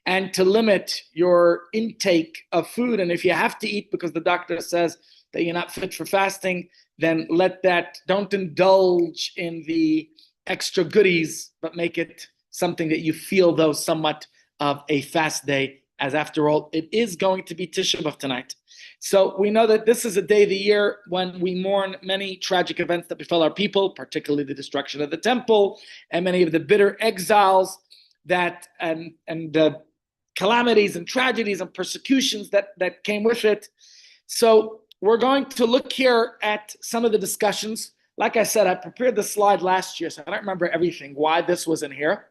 and to limit your intake of food. And if you have to eat because the doctor says that you're not fit for fasting, then don't indulge in the extra goodies, but make it something that you feel, though, somewhat of a fast day, as after all, it is going to be Tisha B'Av tonight. So we know that this is a day of the year when we mourn many tragic events that befell our people, particularly the destruction of the temple and many of the bitter exiles that and calamities and tragedies and persecutions that came with it. So we're going to look here at some of the discussions. Like I said, I prepared the slide last year, so I don't remember everything, why this was in here.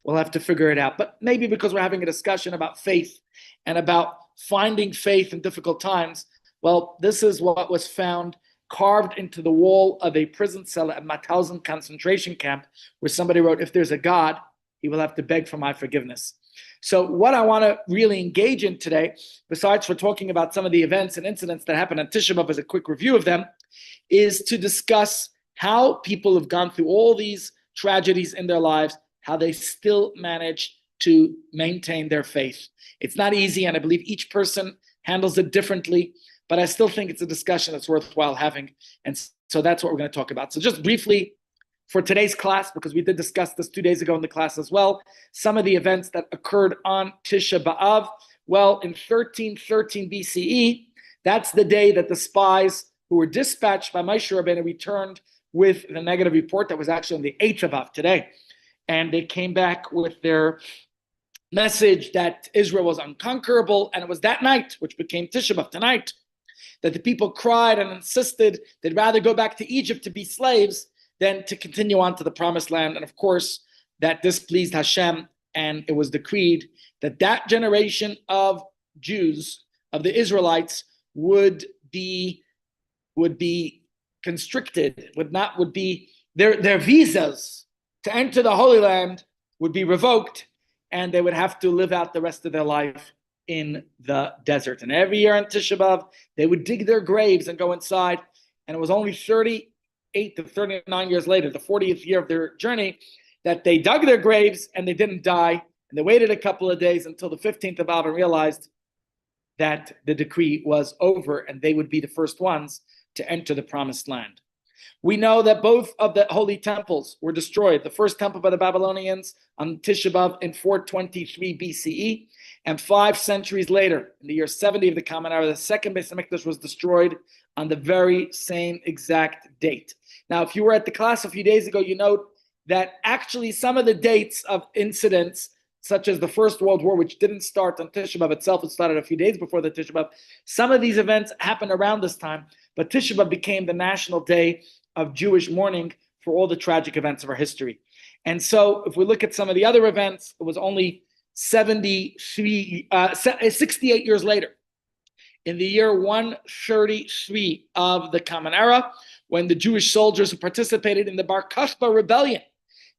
We'll have to figure it out. But maybe because we're having a discussion about faith and about finding faith in difficult times, well, this is what was found carved into the wall of a prison cell at Mauthausen concentration camp, where somebody wrote, if there's a God, he will have to beg for my forgiveness. So what I want to really engage in today, besides for talking about some of the events and incidents that happened on Tisha B'Av as a quick review of them, is to discuss how people have gone through all these tragedies in their lives, how they still manage to maintain their faith. It's not easy, and I believe each person handles it differently, but I still think it's a discussion that's worthwhile having. And so that's what we're going to talk about. So just briefly, for today's class, because we did discuss this 2 days ago in the class as well, some of the events that occurred on Tisha B'Av. Well, in 1313 BCE, that's the day that the spies who were dispatched by Moshe Rabbeinu returned with the negative report that was actually on the 8th of Av today. And they came back with their message that Israel was unconquerable. And it was that night, which became Tisha B'Av tonight, that the people cried and insisted they'd rather go back to Egypt to be slaves than to continue on to the promised land. And of course, that displeased Hashem, and it was decreed that that generation of Jews, of the Israelites, would be constricted, would be their visas to enter the Holy Land would be revoked, and they would have to live out the rest of their life in the desert. And every year on Tisha B'Av, they would dig their graves and go inside. And it was only 38 to 39 years later, the 40th year of their journey, that they dug their graves and they didn't die. And they waited a couple of days until the 15th of Av and realized that the decree was over and they would be the first ones to enter the promised land. We know that both of the holy temples were destroyed. The first temple by the Babylonians on Tisha B'Av in 423 BCE, and 5 centuries later, in the year 70 of the Common Era, the second Beis Hamikdash was destroyed on the very same exact date. Now, if you were at the class a few days ago, you note that actually some of the dates of incidents, such as the First World War, which didn't start on Tisha B'Av itself, it started a few days before the Tisha B'Av. Some of these events happened around this time, but Tisha B'Av became the national day of Jewish mourning for all the tragic events of our history. And so if we look at some of the other events, it was only 68 years later, in the year 133 of the Common Era, when the Jewish soldiers who participated in the Bar Kokhba rebellion,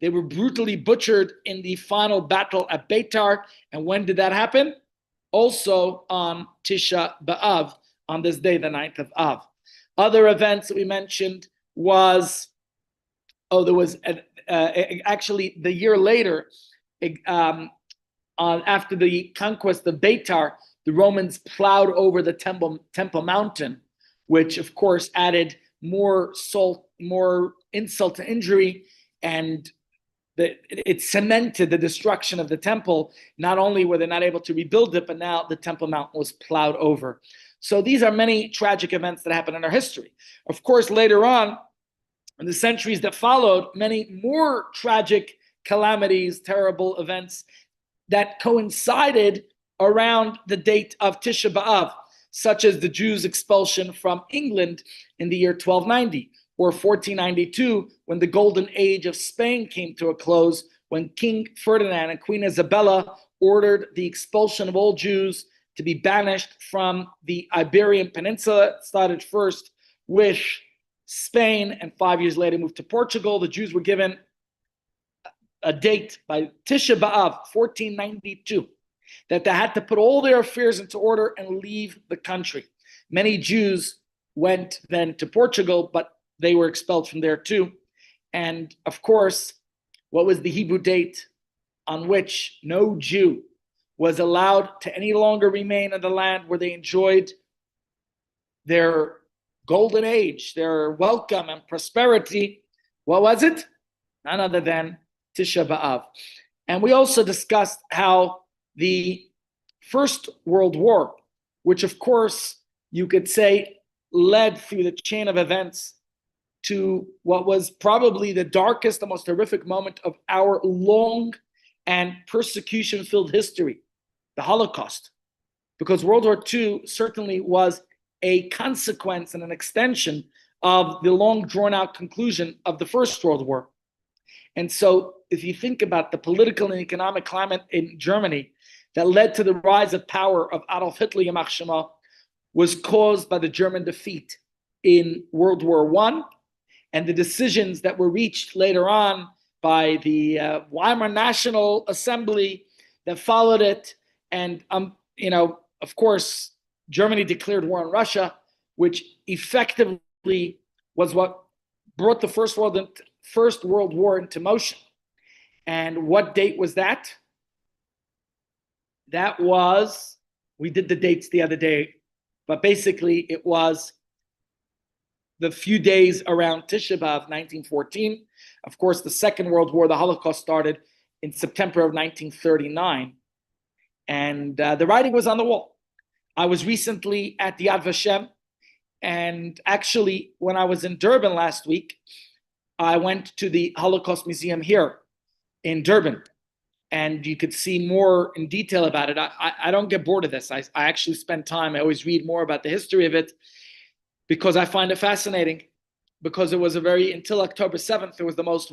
they were brutally butchered in the final battle at Beitar. And when did that happen? Also on Tisha B'Av, on this day, the 9th of Av. Other events that we mentioned was, actually the year later, after the conquest of Beitar, the Romans plowed over the Temple Mountain, which of course added more insult to injury, and it cemented the destruction of the temple. Not only were they not able to rebuild it, but now the Temple Mountain was plowed over. So these are many tragic events that happened in our history. Of course, later on, in the centuries that followed, many more tragic calamities, terrible events that coincided around the date of Tisha B'Av, such as the Jews' expulsion from England in the year 1290, or 1492, when the golden age of Spain came to a close, when King Ferdinand and Queen Isabella ordered the expulsion of all Jews to be banished from the Iberian Peninsula. It started first with Spain, and 5 years later moved to Portugal. The Jews were given a date by Tisha B'Av, 1492, that they had to put all their affairs into order and leave the country. Many Jews went then to Portugal, but they were expelled from there too. And of course, what was the Hebrew date on which no Jew was allowed to any longer remain in the land where they enjoyed their golden age, their welcome and prosperity. What was it? None other than Tisha B'Av. And we also discussed how the First World War, which of course you could say led through the chain of events to what was probably the darkest, the most horrific moment of our long and persecution-filled history, the Holocaust. Because World War II certainly was a consequence and an extension of the long drawn-out conclusion of the First World War. And so if you think about the political and economic climate in Germany that led to the rise of power of Adolf Hitler, Yamach Shema, was caused by the German defeat in World War I and the decisions that were reached later on by the Weimar National Assembly that followed it. And, of course, Germany declared war on Russia, which effectively was what brought the First World War into motion. And what date was that? That was, we did the dates the other day, but basically it was the few days around Tisha B'Av, 1914. Of course, the Second World War, the Holocaust, started in September of 1939. And the writing was on the wall. I was recently at the Yad Vashem, and actually, when I was in Durban last week, I went to the Holocaust Museum here in Durban, and you could see more in detail about it. I don't get bored of this. I actually spend time. I always read more about the history of it because I find it fascinating, because it was until October 7th, it was the most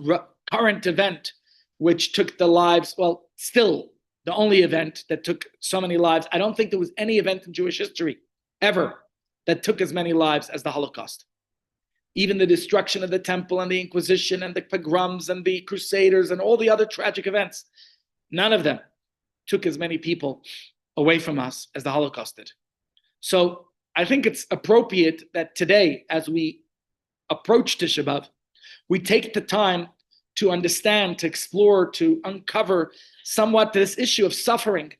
current event which took the lives, well, still the only event that took so many lives. I don't think there was any event in Jewish history ever that took as many lives as the Holocaust. Even the destruction of the temple and the Inquisition and the pogroms and the Crusaders and all the other tragic events, none of them took as many people away from us as the Holocaust did. So I think it's appropriate that today, as we approach Tisha B'Av, we take the time to understand, to explore, to uncover somewhat this issue of suffering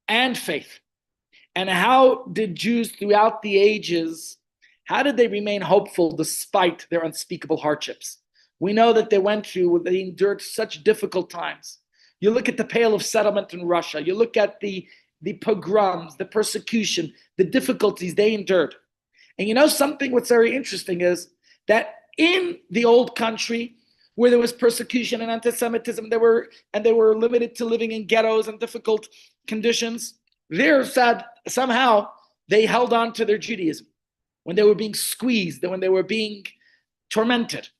and faith. And how did Jews throughout the ages, how did they remain hopeful despite their unspeakable hardships? We know that they endured such difficult times. You look at the Pale of Settlement in Russia, you look at the pogroms, the persecution, the difficulties they endured. And something what's very interesting is that in the old country, where there was persecution and anti-Semitism, they were limited to living in ghettos and difficult conditions, somehow they held on to their Judaism when they were being squeezed, when they were being tormented.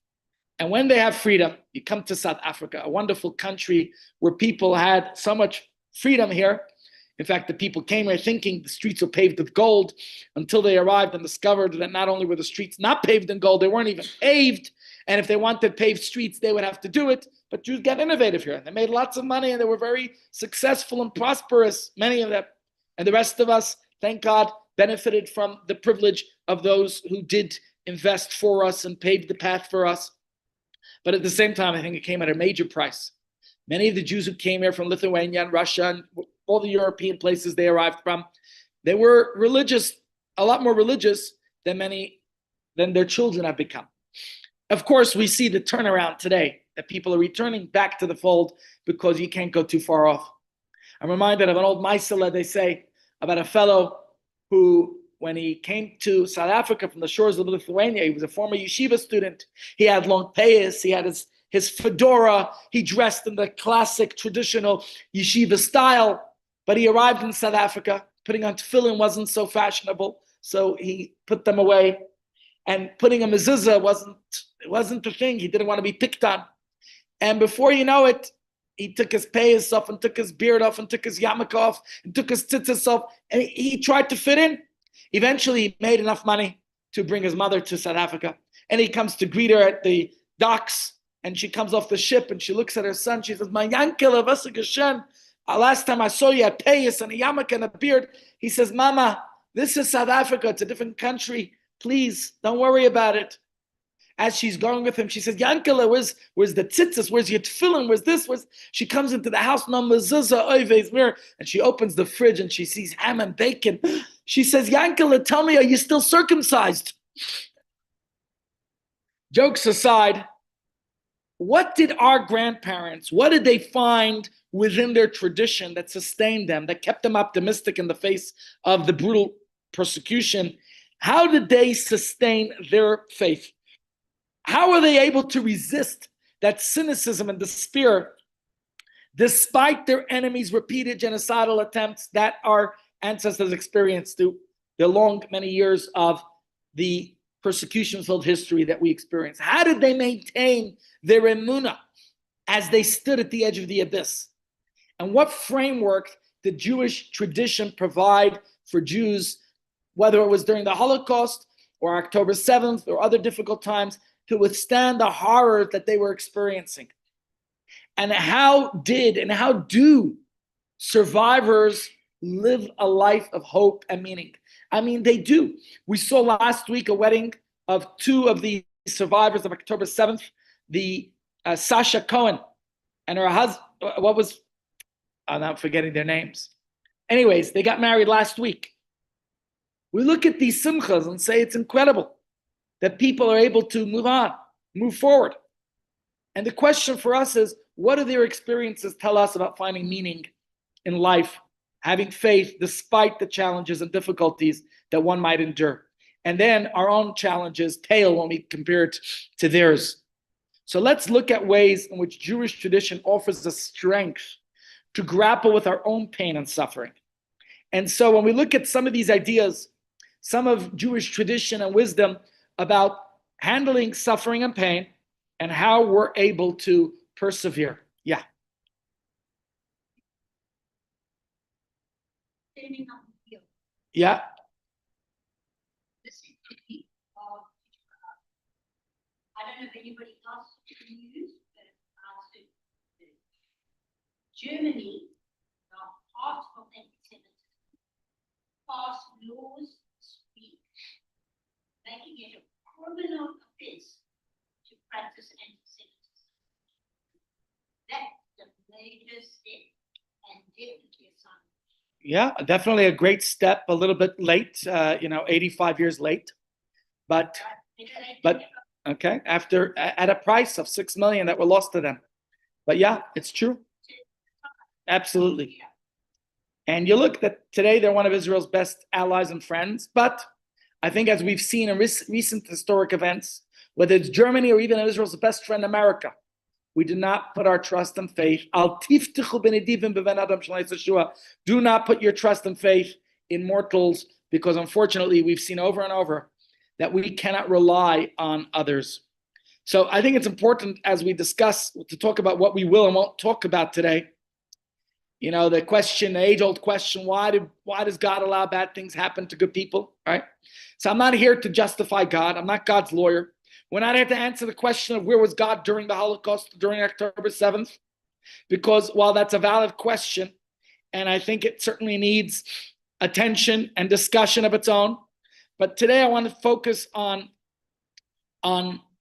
And when they have freedom, you come to South Africa, a wonderful country where people had so much freedom here. In fact, the people came here thinking the streets were paved with gold until they arrived and discovered that not only were the streets not paved in gold, they weren't even paved. And if they wanted paved streets, they would have to do it. But Jews got innovative here. And they made lots of money and they were very successful and prosperous, many of them. And the rest of us, thank God, benefited from the privilege of those who did invest for us and paved the path for us. But at the same time, I think it came at a major price. Many of the Jews who came here from Lithuania and Russia and all the European places they arrived from, they were religious, a lot more religious than their children have become. Of course, we see the turnaround today, that people are returning back to the fold because you can't go too far off. I'm reminded of an old Maisela, they say, about a fellow who, when he came to South Africa from the shores of Lithuania, he was a former yeshiva student. He had long payas, he had his fedora, he dressed in the classic traditional yeshiva style, but he arrived in South Africa. Putting on tefillin wasn't so fashionable, so he put them away. And putting a mezuzah wasn't the thing. He didn't want to be picked on. And before you know it, he took his payas off and took his beard off and took his yarmulke off and took his tzitzis off, and he tried to fit in. Eventually, he made enough money to bring his mother to South Africa. And he comes to greet her at the docks, and she comes off the ship, and she looks at her son. She says, "My Yankele, was geschehen? Last time I saw you had payas and a yarmulke and a beard." He says, "Mama, this is South Africa. It's a different country. Please, don't worry about it." as she's going with him, she says, Yankele, where's the tzitzis? Where's your tefillin? Where's this? She comes into the house, and she opens the fridge and she sees ham and bacon. She says, Yankele, tell me, are you still circumcised? Jokes aside, what did our grandparents, what did they find within their tradition that sustained them, that kept them optimistic in the face of the brutal persecution? How did they sustain their faith? How were they able to resist that cynicism and despair despite their enemies' repeated genocidal attempts that our ancestors experienced through the long, many years of the persecution-filled history that we experience? How did they maintain their emunah as they stood at the edge of the abyss? And what framework did Jewish tradition provide for Jews, whether it was during the Holocaust or October 7th or other difficult times, to withstand the horror that they were experiencing? And how do survivors live a life of hope and meaning? I mean, they do. We saw last week a wedding of two of the survivors of October 7th, the Sasha Cohen and her husband, I'm not forgetting their names. Anyways, they got married last week. We look at these simchas and say it's incredible that people are able to move on, move forward. And the question for us is, what do their experiences tell us about finding meaning in life, having faith despite the challenges and difficulties that one might endure? And then our own challenges tail when we compare it to theirs. So let's look at ways in which Jewish tradition offers us strength to grapple with our own pain and suffering. And so when we look at some of these ideas, some of Jewish tradition and wisdom about handling suffering and pain and how we're able to persevere. Yeah. Yeah. I don't know if anybody else can use, but I'll do. Germany, part of anti-Semitism, passed laws this week making it a criminal offense to practice anti-Semitism. That's the major step and definitely a sign. Yeah, definitely a great step, a little bit late, 85 years late, but okay, after at a price of 6 million that were lost to them. But yeah, it's true. Absolutely. And you look that today they're one of Israel's best allies and friends, but I think as we've seen in recent historic events, whether it's Germany or even Israel's best friend, America, we do not put our trust and faith. Do not put your trust and faith in mortals, because unfortunately we've seen over and over that we cannot rely on others. So I think it's important as we discuss to talk about what we will and won't talk about today. The question, the age-old question, why does God allow bad things happen to good people, right? So I'm not here to justify God. I'm not God's lawyer. We're not here to answer the question of where was God during the Holocaust, during October 7th, because while that's a valid question, and I think it certainly needs attention and discussion of its own, but today I want to focus on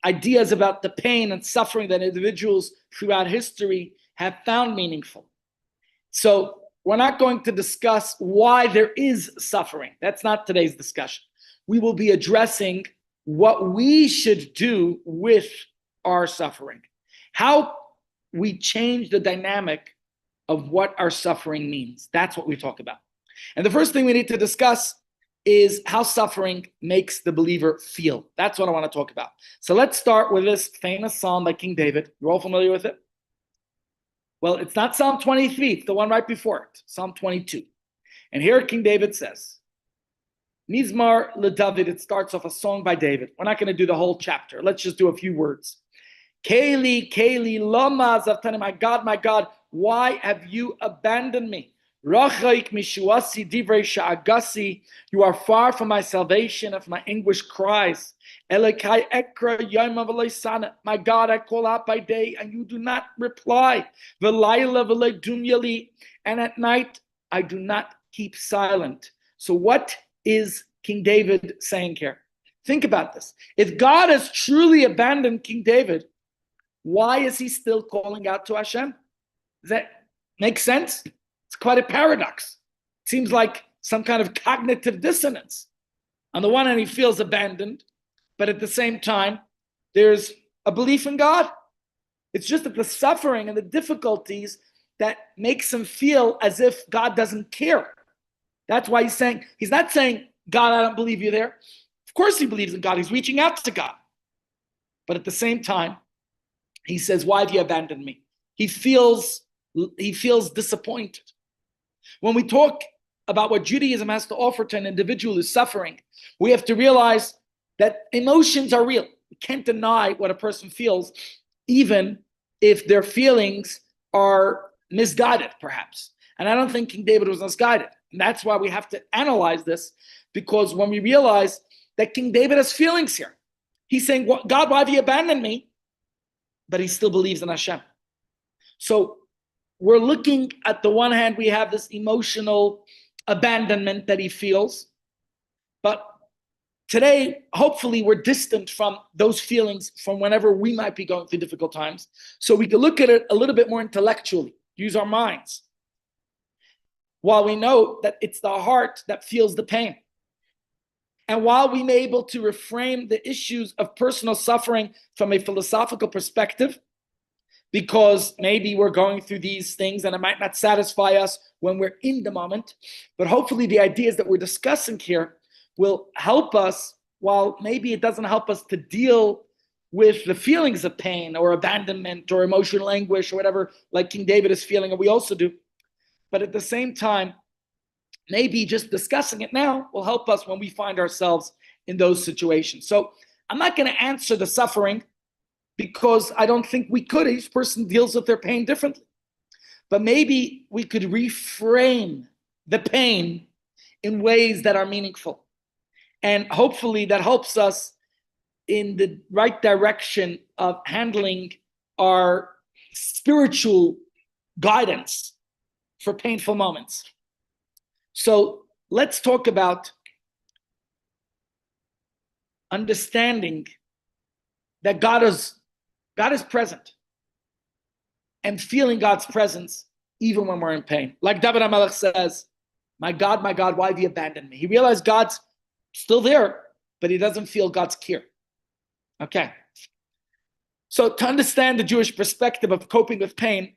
ideas about the pain and suffering that individuals throughout history have found meaningful. So we're not going to discuss why there is suffering. That's not today's discussion. We will be addressing what we should do with our suffering, how we change the dynamic of what our suffering means. That's what we talk about. And the first thing we need to discuss is how suffering makes the believer feel. That's what I want to talk about. So let's start with this famous psalm by King David. You're all familiar with it? Well, it's not Psalm 23, it's the one right before it, Psalm 22. And here King David says, Mizmar LeDavid, it starts off a song by David. We're not going to do the whole chapter. Let's just do a few words. Keli, Keli, lama zavtani, my God, why have you abandoned me? Rachaik mishuasi divrei sha'agasi, you are far from my salvation and from my anguish cries. Elekai ekra yom avaleisana, my God, I call out by day and you do not reply. V'layla v'leidum yali, and at night I do not keep silent. So what is King David saying here? Think about this. If God has truly abandoned King David, why is he still calling out to Hashem? Does that make sense? It's quite a paradox. It seems like some kind of cognitive dissonance. On the one hand, he feels abandoned, but at the same time, there's a belief in God. It's just that the suffering and the difficulties that makes him feel as if God doesn't care. That's why he's not saying, God, I don't believe you there. Of course he believes in God. He's reaching out to God. But at the same time, he says, why have you abandoned me? He feels disappointed. When we talk about what Judaism has to offer to an individual who's suffering, we have to realize that emotions are real. We can't deny what a person feels, even if their feelings are misguided, perhaps. And I don't think King David was misguided. And that's why we have to analyze this, because when we realize that King David has feelings here, he's saying, God, why have you abandoned me? But he still believes in Hashem. So we're looking at the one hand, we have this emotional abandonment that he feels. But today, hopefully, we're distant from those feelings from whenever we might be going through difficult times. So we can look at it a little bit more intellectually, use our minds. While we know that it's the heart that feels the pain. And while we may be able to reframe the issues of personal suffering from a philosophical perspective, because maybe we're going through these things and it might not satisfy us when we're in the moment, but hopefully the ideas that we're discussing here will help us, while maybe it doesn't help us to deal with the feelings of pain or abandonment or emotional anguish or whatever, like King David is feeling, and we also do. But at the same time, maybe just discussing it now will help us when we find ourselves in those situations. So I'm not going to answer the suffering, because I don't think we could. Each person deals with their pain differently. But maybe we could reframe the pain in ways that are meaningful. And hopefully that helps us in the right direction of handling our spiritual guidance for painful moments. So let's talk about understanding that God is present and feeling God's presence even when we're in pain. Like David HaMelech says, my God, why have you abandoned me? He realized God's still there, but he doesn't feel God's care. Okay. So to understand the Jewish perspective of coping with pain,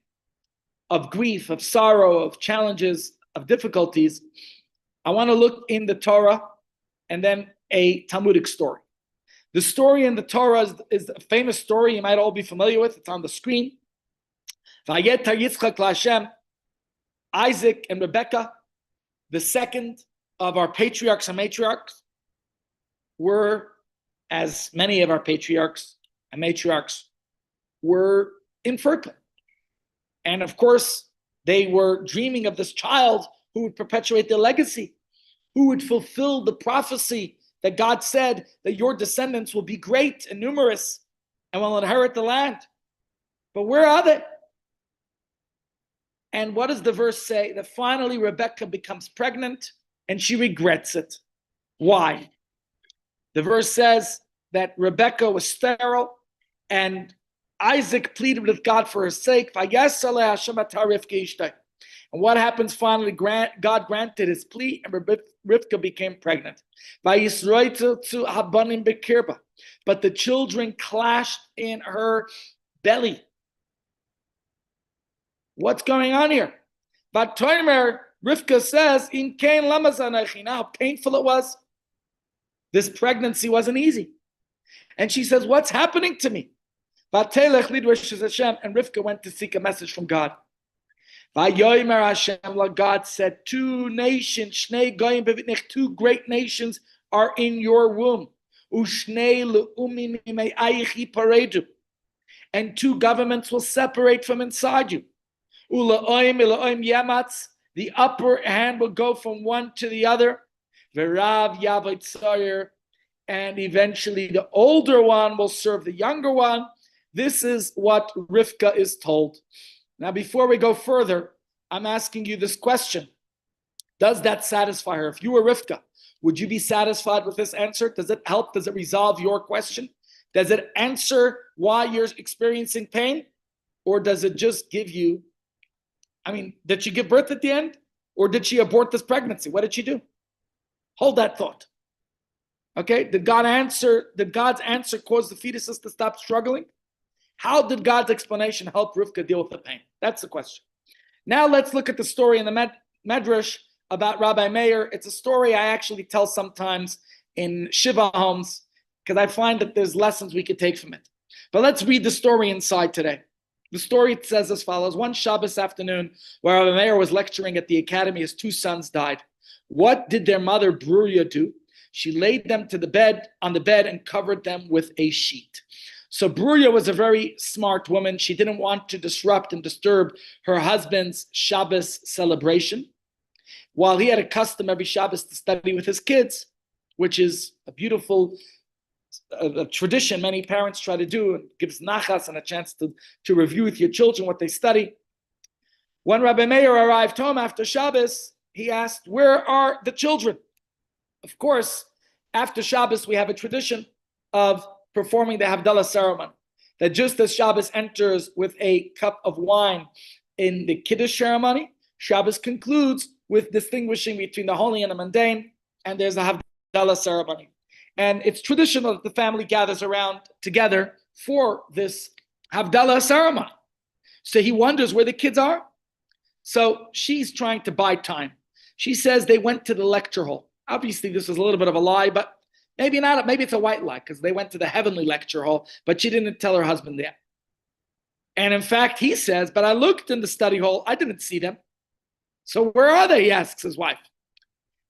of grief, of sorrow, of challenges, of difficulties, I want to look in the Torah and then a Talmudic story. The story in the Torah is a famous story you might all be familiar with. It's on the screen. Vayetar Yitzchak LaHashem, Isaac and Rebekah, the second of our patriarchs and matriarchs, were, as many of our patriarchs and matriarchs, were infertile. And of course, they were dreaming of this child who would perpetuate their legacy, who would fulfill the prophecy that God said that your descendants will be great and numerous and will inherit the land. But where are they? And what does the verse say? That finally Rebekah becomes pregnant and she regrets it. Why? The verse says that Rebekah was sterile and Isaac pleaded with God for her sake. And what happens finally? God granted his plea and Rivka became pregnant. But the children clashed in her belly. What's going on here? But Rivka says, how painful it was. This pregnancy wasn't easy. And she says, what's happening to me? And Rivka went to seek a message from God. God said, two great nations are in your womb. And two governments will separate from inside you. The upper hand will go from one to the other. And eventually the older one will serve the younger one. This is what Rivka is told. Now, before we go further, I'm asking you this question. Does that satisfy her? If you were Rivka, would you be satisfied with this answer? Does it help? Does it resolve your question? Does it answer why you're experiencing pain? Or does it just give you, did she give birth at the end? Or did she abort this pregnancy? What did she do? Hold that thought. Okay, did God's answer cause the fetuses to stop struggling? How did God's explanation help Rivka deal with the pain? That's the question. Now let's look at the story in the Medrash about Rabbi Meir. It's a story I actually tell sometimes in Shiva homes because I find that there's lessons we could take from it. But let's read the story inside today. The story says as follows. One Shabbos afternoon, where Rabbi Meir was lecturing at the academy, his two sons died. What did their mother Bruria do? She laid them on the bed and covered them with a sheet. So Bruria was a very smart woman. She didn't want to disrupt and disturb her husband's Shabbos celebration. While he had a custom every Shabbos to study with his kids, which is a beautiful a tradition many parents try to do, and gives nachas and a chance to review with your children what they study. When Rabbi Meir arrived home after Shabbos, he asked, where are the children? Of course, after Shabbos, we have a tradition of performing the Havdalah ceremony. That just as Shabbos enters with a cup of wine in the Kiddush ceremony, Shabbos concludes with distinguishing between the holy and the mundane, and there's a Havdalah ceremony. And it's traditional that the family gathers around together for this Havdalah ceremony. So he wonders where the kids are. So she's trying to buy time. She says they went to the lecture hall. Obviously, this is a little bit of a lie, but maybe not. Maybe it's a white lie because they went to the heavenly lecture hall, but she didn't tell her husband that. And in fact, he says, but I looked in the study hall. I didn't see them. So where are they? He asks his wife.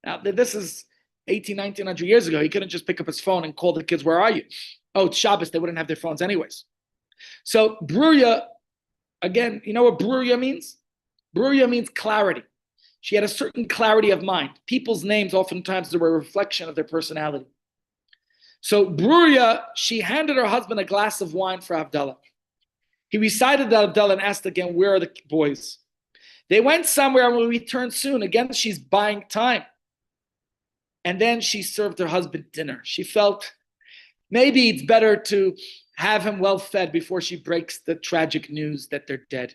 Now, this is 1900 years ago. He couldn't just pick up his phone and call the kids, where are you? Oh, it's Shabbos. They wouldn't have their phones anyways. So Bruria, again, you know what Bruria means? Bruria means clarity. She had a certain clarity of mind. People's names oftentimes were a reflection of their personality. So Bruria, she handed her husband a glass of wine for Havdalah. He recited the Havdalah and asked again, where are the boys? They went somewhere and will return soon. Again, she's buying time. And then she served her husband dinner. She felt maybe it's better to have him well fed before she breaks the tragic news that they're dead.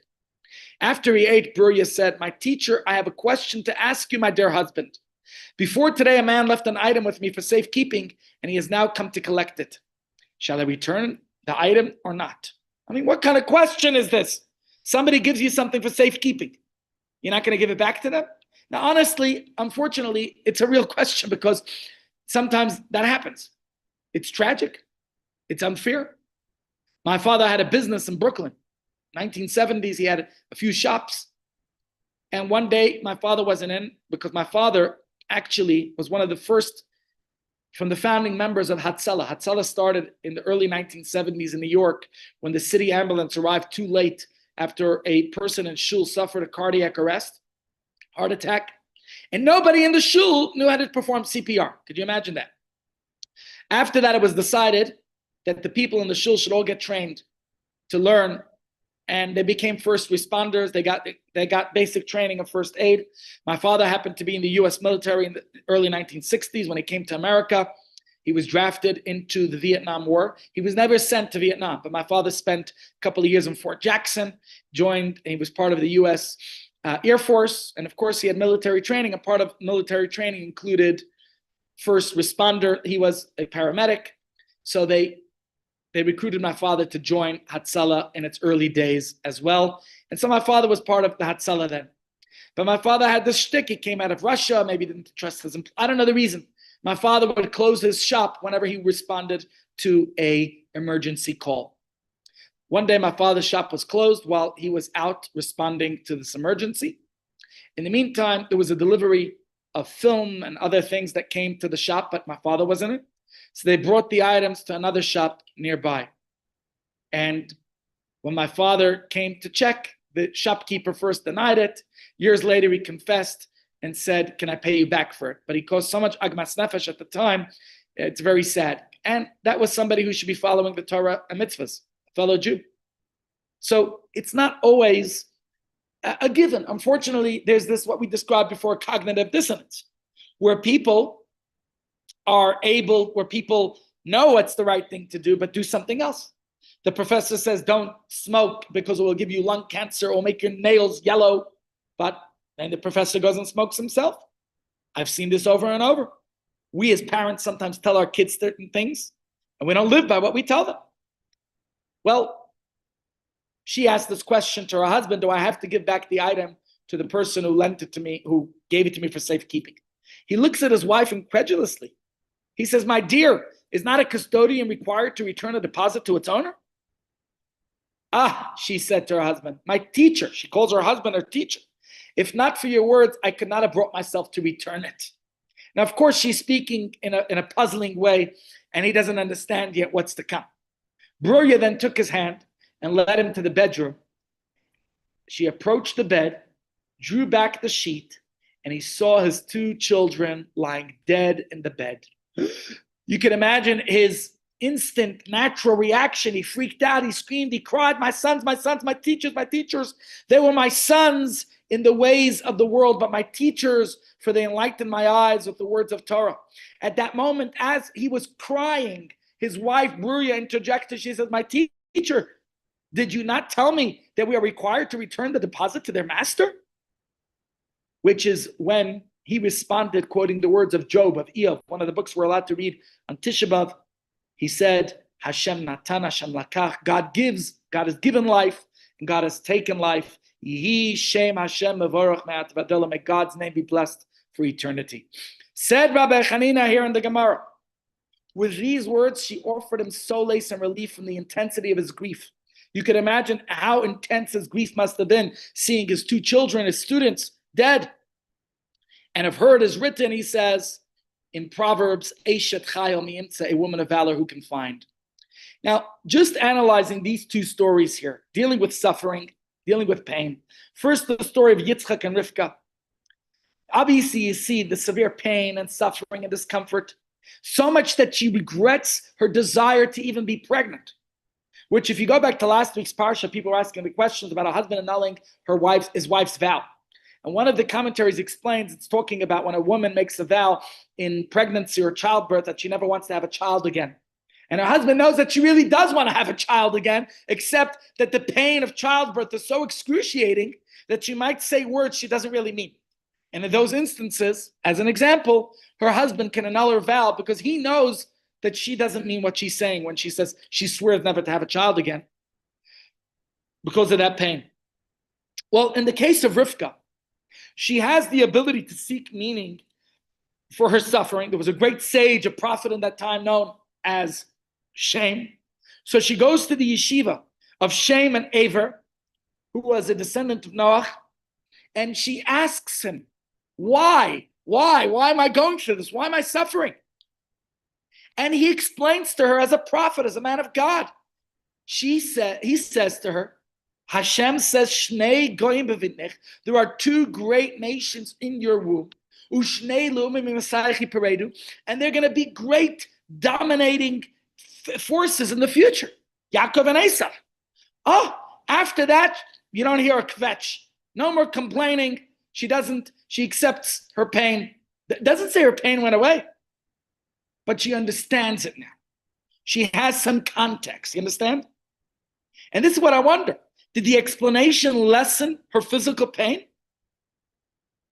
After he ate, Bruria said, my teacher, I have a question to ask you, my dear husband. Before today, a man left an item with me for safekeeping, and he has now come to collect it. Shall I return the item or not? What kind of question is this? Somebody gives you something for safekeeping. You're not going to give it back to them? Now, honestly, unfortunately, it's a real question because sometimes that happens. It's tragic. It's unfair. My father had a business in Brooklyn. 1970s, he had a few shops. And one day, my father wasn't in because my father actually was one of the first from the founding members of Hatzalah. Hatzalah started in the early 1970s in New York when the city ambulance arrived too late after a person in shul suffered a cardiac arrest, heart attack, and nobody in the shul knew how to perform CPR. Could you imagine that? After that, it was decided that the people in the shul should all get trained to learn, and they became first responders. They got basic training of first aid. My father happened to be in the U.S. military in the early 1960s. When he came to America, he was drafted into the Vietnam War. He was never sent to Vietnam, but my father spent a couple of years in Fort Jackson, and he was part of the U.S. Air Force. And of course, he had military training. A part of military training included first responder. He was a paramedic. So they recruited my father to join Hatzalah in its early days as well. And so my father was part of the Hatzalah then. But my father had this shtick. He came out of Russia, maybe didn't trust his employer. I don't know the reason. My father would close his shop whenever he responded to an emergency call. One day, my father's shop was closed while he was out responding to this emergency. In the meantime, there was a delivery of film and other things that came to the shop, but my father wasn't in it. So they brought the items to another shop nearby. And when my father came to check, the shopkeeper first denied it. Years later, he confessed and said, can I pay you back for it? But he caused so much agmas nefesh at the time, it's very sad. And that was somebody who should be following the Torah and mitzvahs, a fellow Jew. So it's not always a given. Unfortunately, there's this, what we described before, cognitive dissonance, where people know what's the right thing to do, but do something else. The professor says, don't smoke because it will give you lung cancer or make your nails yellow. But then the professor goes and smokes himself. I've seen this over and over. We as parents sometimes tell our kids certain things, and we don't live by what we tell them. Well, she asked this question to her husband, do I have to give back the item to the person who lent it to me, who gave it to me for safekeeping? He looks at his wife incredulously. He says, my dear, is not a custodian required to return a deposit to its owner? Ah, she said to her husband, my teacher, she calls her husband her teacher. If not for your words, I could not have brought myself to return it. Now, of course, she's speaking in a puzzling way, and he doesn't understand yet what's to come. Bruria then took his hand and led him to the bedroom. She approached the bed, drew back the sheet, and he saw his two children lying dead in the bed. You can imagine his instant natural reaction. He freaked out, he screamed, he cried, my sons, my teachers, my teachers. They were my sons in the ways of the world, but my teachers, for they enlightened my eyes with the words of Torah. At that moment, as he was crying, his wife, Bruria, interjected. She says, my teacher, did you not tell me that we are required to return the deposit to their master? Which is when he responded, quoting the words of Job, of Eov, one of the books we're allowed to read on Tisha B'Av. He said, Hashem natan, Hashem lakach. God gives, God has given life, and God has taken life. Yehi Shem Hashem mevorach me'at vadela. May God's name be blessed for eternity. Said Rabbi Chanina here in the Gemara. With these words, she offered him solace and relief from the intensity of his grief. You can imagine how intense his grief must have been, seeing his two children, his students, dead. And of her it is written, he says, in Proverbs, Eshet Chayil mi'imtza, a woman of valor who can find. Now, just analyzing these two stories here, dealing with suffering, dealing with pain. First, the story of Yitzchak and Rivka. Obviously, you see the severe pain and suffering and discomfort, so much that she regrets her desire to even be pregnant. Which, if you go back to last week's parsha, people were asking the questions about a husband annulling his wife's vow. And one of the commentaries explains, it's talking about when a woman makes a vow in pregnancy or childbirth that she never wants to have a child again. And her husband knows that she really does want to have a child again, except that the pain of childbirth is so excruciating that she might say words she doesn't really mean. And in those instances, as an example, her husband can annul her vow because he knows that she doesn't mean what she's saying when she says she swears never to have a child again because of that pain. Well, in the case of Rivka, she has the ability to seek meaning for her suffering. There was a great sage, a prophet in that time known as Shem. So she goes to the yeshiva of Shem and Aver, who was a descendant of Noach, and she asks him, why am I going through this? Why am I suffering? And he explains to her as a prophet, as a man of God. He says to her, Hashem says, Shnei goyim b'vitnech, there are two great nations in your womb, Ushnei lu'umim mi'masayich yiparedu, and they're going to be great dominating forces in the future, Yaakov and Esav. Oh, after that, you don't hear a kvetch. No more complaining. She accepts her pain. Doesn't say her pain went away, but she understands it now. She has some context, you understand? And this is what I wonder. Did the explanation lessen her physical pain?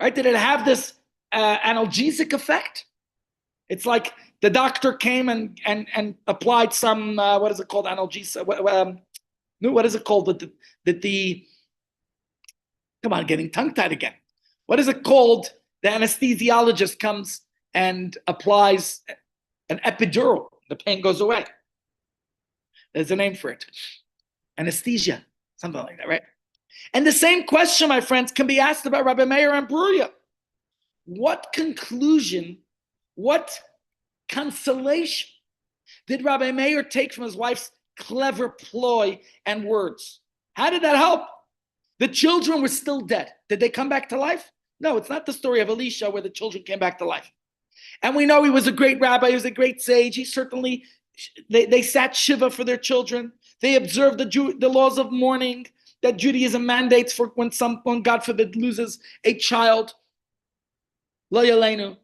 Right? Did it have this analgesic effect? It's like the doctor came and applied some, what is it called? Analgesic. What is it called? Come on, getting tongue-tied again. What is it called? The anesthesiologist comes and applies an epidural. The pain goes away. There's a name for it. Anesthesia. Something like that, right? And the same question, my friends, can be asked about Rabbi Meir and Bruria. What conclusion, what consolation did Rabbi Meir take from his wife's clever ploy and words? How did that help? The children were still dead. Did they come back to life? No, it's not the story of Elisha where the children came back to life. And we know he was a great rabbi, he was a great sage. They sat Shiva for their children. They observed the laws of mourning. that Judaism mandates for when someone, God forbid, loses a child. Lo yaleinu.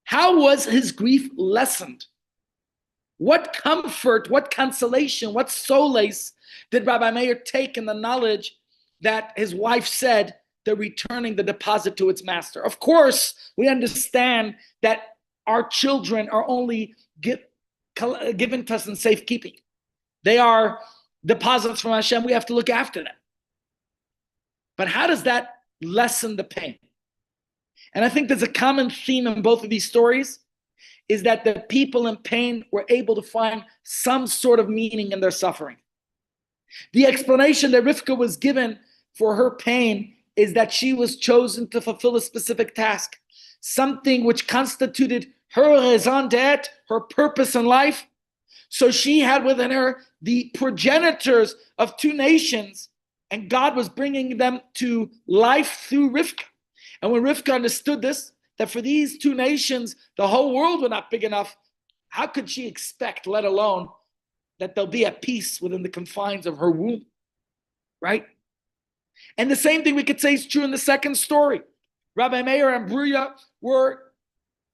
How was his grief lessened? What comfort, what consolation, what solace did Rabbi Meir take in the knowledge that his wife said they're returning the deposit to its master? Of course, we understand that our children are only given to us in safekeeping. They are deposits from Hashem. We have to look after them. But how does that lessen the pain? And I think there's a common theme in both of these stories, is that the people in pain were able to find some sort of meaning in their suffering. The explanation that Rivka was given for her pain is that she was chosen to fulfill a specific task, something which constituted her raison d'etre, her purpose in life. So she had within her the progenitors of two nations, and God was bringing them to life through Rivka. And when Rivka understood this, that for these two nations, the whole world were not big enough, how could she expect, let alone that they'll be at peace within the confines of her womb, right? And the same thing we could say is true in the second story. Rabbi Meir and Bruya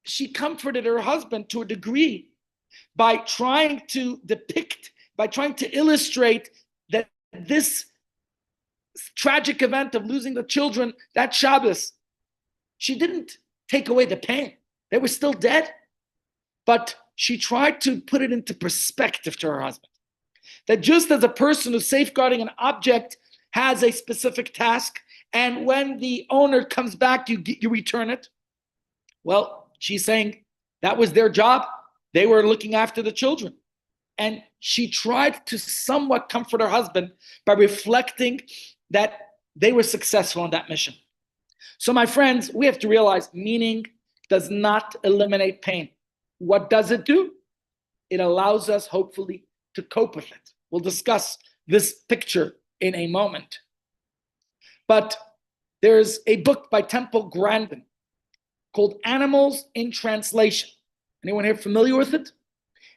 she comforted her husband to a degree by trying to illustrate that this tragic event of losing the children, that Shabbos, she didn't take away the pain. They were still dead. But she tried to put it into perspective to her husband. That just as a person who's safeguarding an object has a specific task, and when the owner comes back, you return it. Well, she's saying that was their job. They were looking after the children. And she tried to somewhat comfort her husband by reflecting that they were successful in that mission. So my friends, we have to realize meaning does not eliminate pain. What does it do? It allows us, hopefully, to cope with it. We'll discuss this picture in a moment. But there's a book by Temple Grandin called Animals in Translation. Anyone here familiar with it?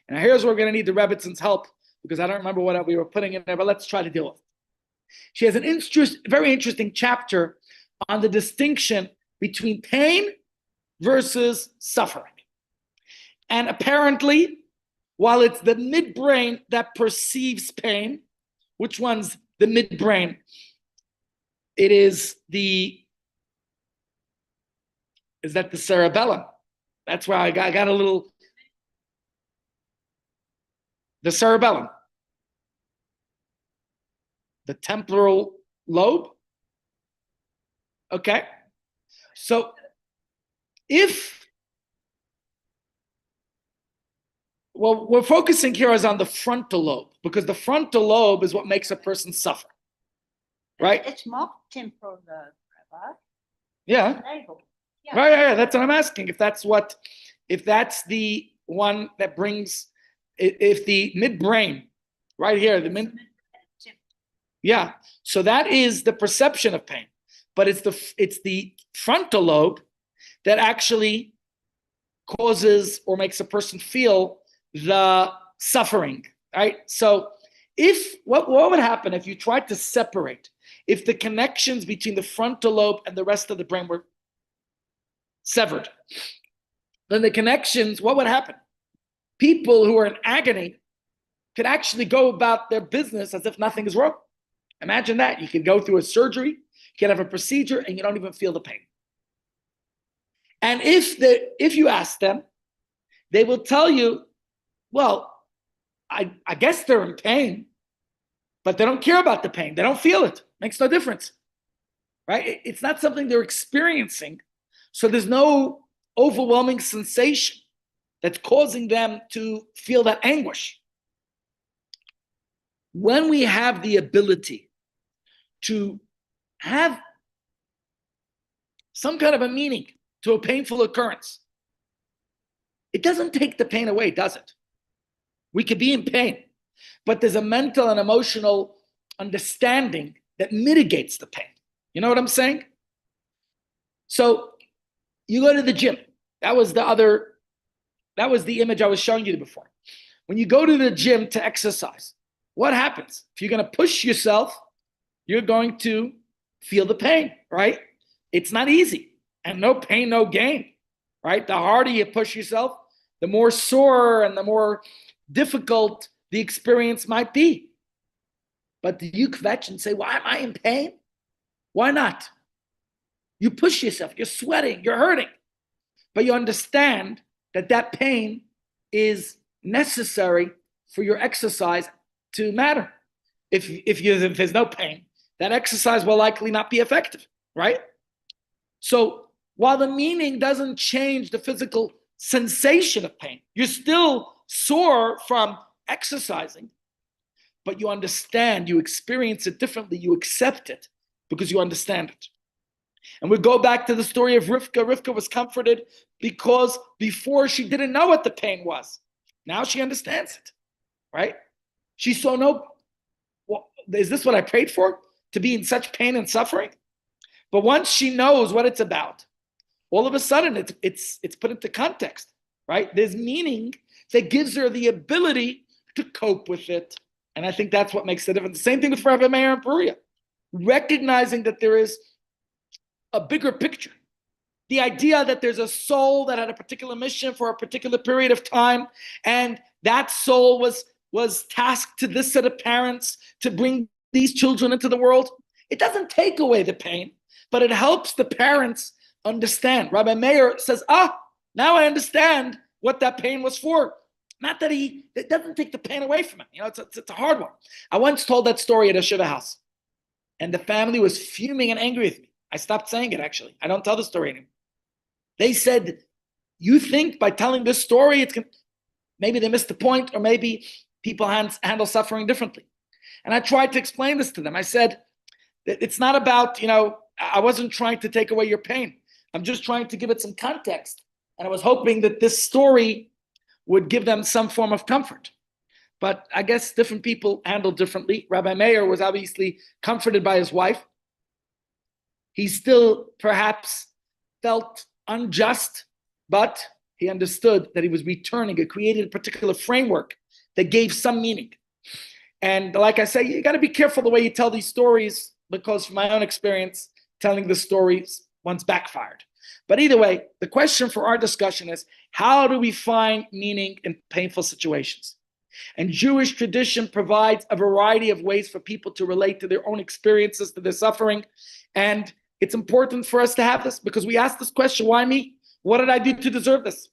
And here's where we're going to need the Rebbitzins' help, because I don't remember what we were putting in there, but let's try to deal with it. She has an very interesting chapter on the distinction between pain versus suffering. And apparently, while it's the midbrain that perceives pain, which one's the midbrain? Is that the cerebellum? That's where I got a little, the cerebellum. The temporal lobe. Okay. So we're focusing here is on the frontal lobe, because the frontal lobe is what makes a person suffer. Right? It's more temporal lobe, Rabbi. Yeah. Yeah. Right. That's what I'm asking. If that's the one that brings, if the midbrain, right here, yeah. So that is the perception of pain, but it's the frontal lobe that actually causes or makes a person feel the suffering, right? So what would happen if you tried to separate, if the connections between the frontal lobe and the rest of the brain were severed? Then the connections, what would happen? People who are in agony could actually go about their business as if nothing is wrong. Imagine that. You can go through a surgery, you can have a procedure, and you don't even feel the pain. And if you ask them, they will tell you, well, I guess they're in pain, but they don't care about the pain. They don't feel it. Makes no difference, right? It's not something they're experiencing. So there's no overwhelming sensation that's causing them to feel that anguish. When we have the ability to have some kind of a meaning to a painful occurrence, it doesn't take the pain away, does it? We could be in pain, but there's a mental and emotional understanding that mitigates the pain. You know what I'm saying? So you go to the gym. That was the image I was showing you before. When you go to the gym to exercise, what happens? If you're going to push yourself, you're going to feel the pain, right? It's not easy. And no pain, no gain, right? The harder you push yourself, the more sore and the more difficult the experience might be. But do you kvetch and say, why am I in pain? Why not? You push yourself, you're sweating, you're hurting. But you understand that that pain is necessary for your exercise to matter. If there's no pain, that exercise will likely not be effective, right? So while the meaning doesn't change the physical sensation of pain, you're still sore from exercising, but you understand, you experience it differently, you accept it because you understand it. And we go back to the story of Rivka. Rivka was comforted because before she didn't know what the pain was. Now she understands it, right? She saw no, well, is this what I prayed for? To be in such pain and suffering? But once she knows what it's about, all of a sudden it's put into context, right? There's meaning that gives her the ability to cope with it. And I think that's what makes the difference. The same thing with Rabbi Meir and Peruria. Recognizing that there is a bigger picture. The idea that there's a soul that had a particular mission for a particular period of time, and that soul was tasked to this set of parents to bring these children into the world. It doesn't take away the pain, but it helps the parents understand. Rabbi Meir says, now I understand what that pain was for. Not that it doesn't take the pain away from him. It's a hard one. I once told that story at a Shiva house, and the family was fuming and angry with me. I stopped saying it, actually. I don't tell the story anymore. They said, you think by telling this story, maybe they missed the point, or maybe people handle suffering differently. And I tried to explain this to them. I said, it's not about, I wasn't trying to take away your pain. I'm just trying to give it some context. And I was hoping that this story would give them some form of comfort. But I guess different people handle differently. Rabbi Meir was obviously comforted by his wife. He still perhaps felt unjust, but he understood that he was returning. It created a particular framework that gave some meaning. And like I say, you got to be careful the way you tell these stories, because from my own experience, telling the stories once backfired. But either way, the question for our discussion is, how do we find meaning in painful situations? And Jewish tradition provides a variety of ways for people to relate to their own experiences, to their suffering. And it's important for us to have this, because we ask this question, why me? What did I do to deserve this?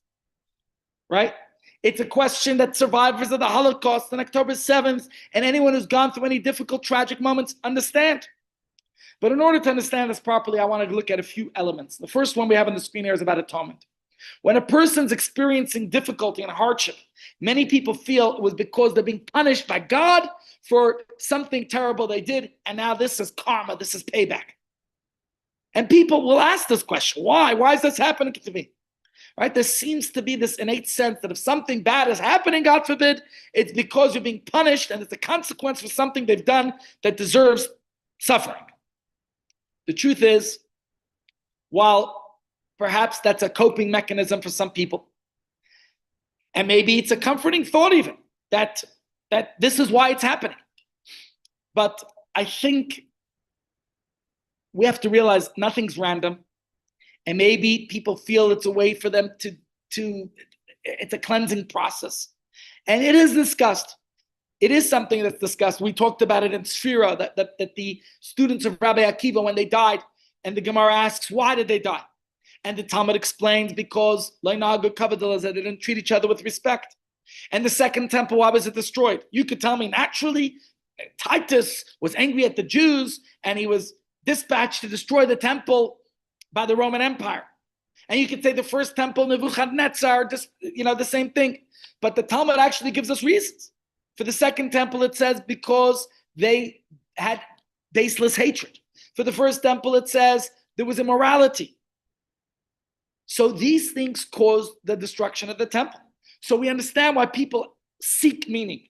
Right? It's a question that survivors of the Holocaust on October 7th and anyone who's gone through any difficult, tragic moments understand. But in order to understand this properly, I wanted to look at a few elements. The first one we have on the screen here is about atonement. When a person's experiencing difficulty and hardship, many people feel it was because they're being punished by God for something terrible they did, and now this is karma, this is payback. And people will ask this question, why? Why is this happening to me? Right? There seems to be this innate sense that if something bad is happening, God forbid, it's because you're being punished and it's a consequence for something they've done that deserves suffering. The truth is, while perhaps that's a coping mechanism for some people, and maybe it's a comforting thought even, that this is why it's happening. But I think we have to realize nothing's random. And maybe people feel it's a way for them to it's a cleansing process. And it is discussed. It is something that's discussed. We talked about it in Sfira, that the students of Rabbi Akiva, when they died, and the Gemara asks, why did they die? And the Talmud explains, because they didn't treat each other with respect. And the second temple, why was it destroyed? You could tell me, naturally, Titus was angry at the Jews, and he was dispatched to destroy the temple by the Roman Empire. And you could say the first temple, Nebuchadnezzar, the same thing. But the Talmud actually gives us reasons. For the second temple, it says because they had baseless hatred. For the first temple, it says there was immorality. So these things caused the destruction of the temple. So we understand why people seek meaning.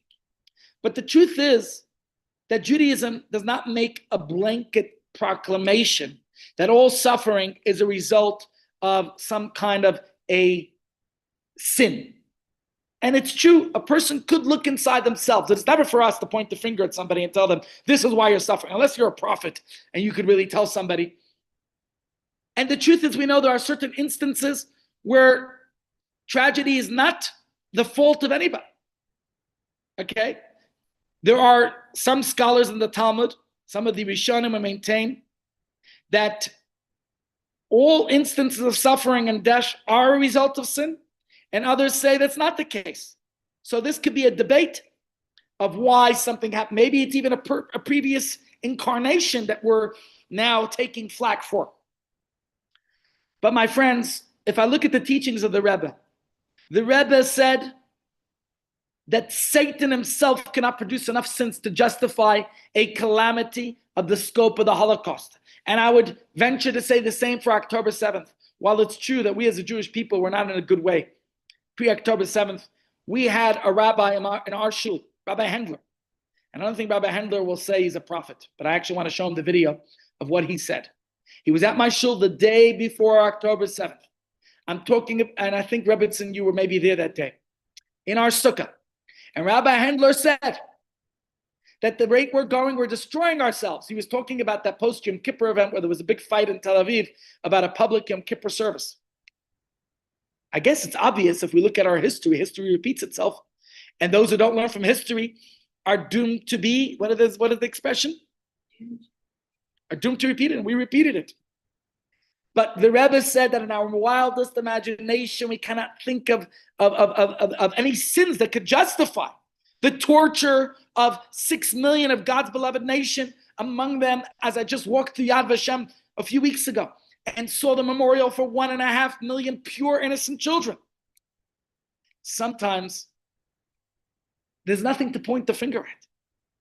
But the truth is that Judaism does not make a blanket proclamation that all suffering is a result of some kind of a sin. And it's true, a person could look inside themselves. It's never for us to point the finger at somebody and tell them, this is why you're suffering, unless you're a prophet and you could really tell somebody. And the truth is, we know there are certain instances where tragedy is not the fault of anybody. Okay? There are some scholars in the Talmud, some of the Rishonim maintain that all instances of suffering and death are a result of sin, and others say that's not the case. So this could be a debate of why something happened. Maybe it's even a previous incarnation that we're now taking flack for. But my friends, if I look at the teachings of the Rebbe said that Satan himself cannot produce enough sins to justify a calamity of the scope of the Holocaust. And I would venture to say the same for October 7th. While it's true that we as a Jewish people were not in a good way, pre-October 7th, we had a rabbi in our shul, Rabbi Hendler. And I don't think Rabbi Hendler will say he's a prophet, but I actually want to show him the video of what he said. He was at my shul the day before October 7th. I'm talking, and I think Rebbitzin, you were maybe there that day, in our sukkah. And Rabbi Hendler said that the rate we're going, we're destroying ourselves. He was talking about that post-Yom Kippur event where there was a big fight in Tel Aviv about a public Yom Kippur service. I guess it's obvious if we look at our history, history repeats itself. And those who don't learn from history are doomed to be, what is the expression? Are doomed to repeat it, and we repeated it. But the Rebbe said that in our wildest imagination, we cannot think of any sins that could justify the torture of 6 million of God's beloved nation. Among them, as I just walked through Yad Vashem a few weeks ago and saw the memorial for 1.5 million pure innocent children. Sometimes there's nothing to point the finger at.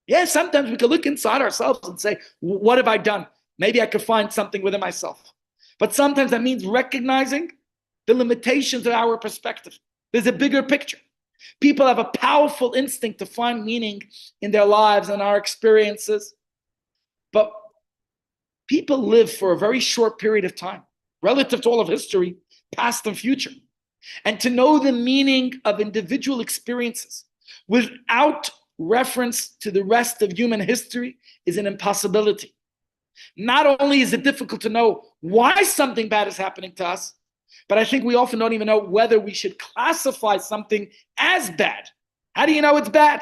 Yeah, sometimes we could look inside ourselves and say, what have I done? Maybe I could find something within myself. But sometimes that means recognizing the limitations of our perspective. There's a bigger picture. People have a powerful instinct to find meaning in their lives and our experiences. But people live for a very short period of time, relative to all of history, past and future. And to know the meaning of individual experiences without reference to the rest of human history is an impossibility. Not only is it difficult to know why something bad is happening to us, but I think we often don't even know whether we should classify something as bad. How do you know it's bad?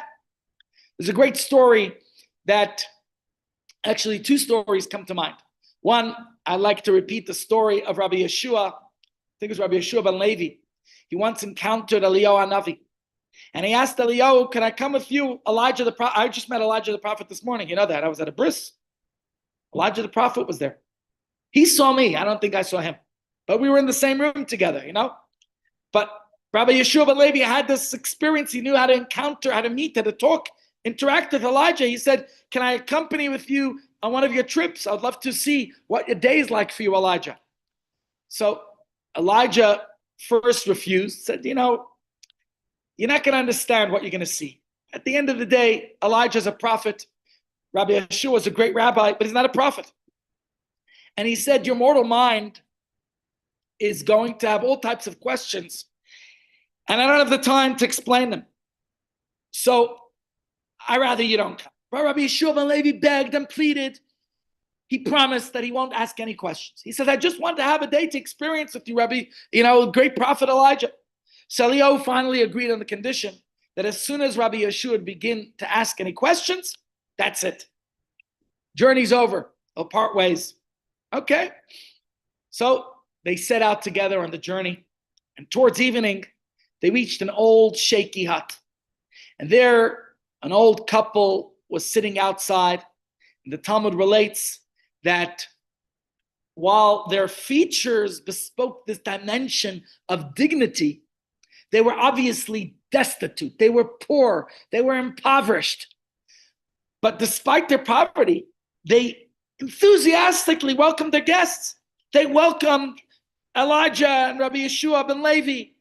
There's a great story that, actually 2 stories come to mind. One, I like to repeat the story of Rabbi Yeshua. I think it was Rabbi Yeshua ben Levi. He once encountered Eliyahu Hanavi. And he asked Eliyahu, can I come with you? Elijah the prophet. I just met Elijah the prophet this morning. You know that. I was at a bris. Elijah the prophet was there. He saw me. I don't think I saw him. But we were in the same room together, you know. But Rabbi Yeshua ben Levi had this experience. He knew how to encounter, how to meet, how to talk, interact with Elijah. He said, can I accompany with you on one of your trips? I would love to see what your day is like for you, Elijah. So Elijah first refused, said, you know, you're not going to understand what you're going to see. At the end of the day, Elijah's a prophet. Rabbi Yeshua is a great rabbi, but he's not a prophet. And he said, your mortal mind is going to have all types of questions, and I don't have the time to explain them. So I rather you don't come. But Rabbi Yeshua ben Levi begged and pleaded. He promised that he won't ask any questions. He says, I just want to have a day to experience with you, Rabbi, great prophet Elijah. So Eliyahu finally agreed on the condition that as soon as Rabbi Yeshua would begin to ask any questions, that's it. Journey's over. They'll part ways. Okay. So they set out together on the journey. And towards evening, they reached an old shaky hut. And there, an old couple was sitting outside. And the Talmud relates that while their features bespoke this dimension of dignity, they were obviously destitute. They were poor. They were impoverished. But despite their poverty, they enthusiastically welcomed their guests. They welcomed Elijah and Rabbi Yeshua ben Levi.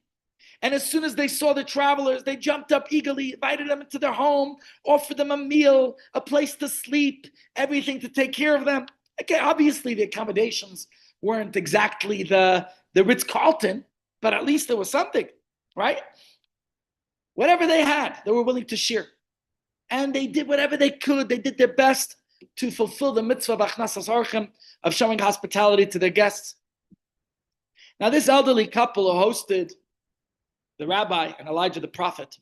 And as soon as they saw the travelers, they jumped up eagerly, invited them into their home, offered them a meal, a place to sleep, everything to take care of them. Okay, obviously the accommodations weren't exactly the Ritz-Carlton, but at least there was something, right? Whatever they had, they were willing to share. And they did whatever they could. They did their best to fulfill the mitzvah of achnasas orchim, of showing hospitality to their guests. Now, this elderly couple who hosted the rabbi and Elijah the prophet,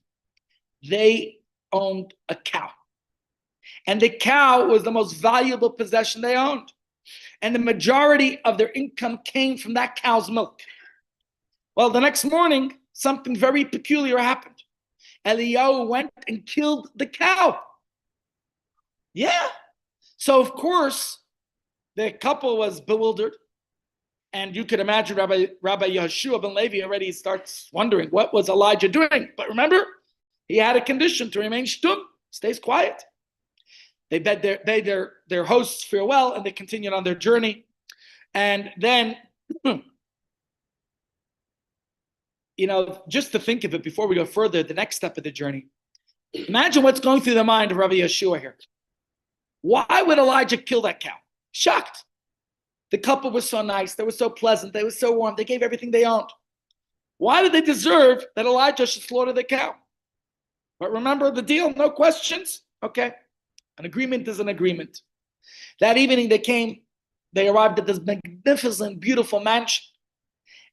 they owned a cow. And the cow was the most valuable possession they owned. And the majority of their income came from that cow's milk. Well, the next morning, something very peculiar happened. Eliyahu went and killed the cow. Yeah. So, of course, the couple was bewildered. And you could imagine Rabbi Yehoshua ben Levi already starts wondering, what was Elijah doing? But remember, he had a condition to remain shtum, stays quiet. They bade their hosts farewell, and they continued on their journey. And then, just to think of it before we go further, the next step of the journey, imagine what's going through the mind of Rabbi Yehoshua here. Why would Elijah kill that cow? Shocked. The couple was so nice. They were so pleasant. They were so warm. They gave everything they owned. Why did they deserve that Elijah should slaughter the cow? But remember the deal, no questions. Okay. An agreement is an agreement. That evening they arrived at this magnificent, beautiful mansion.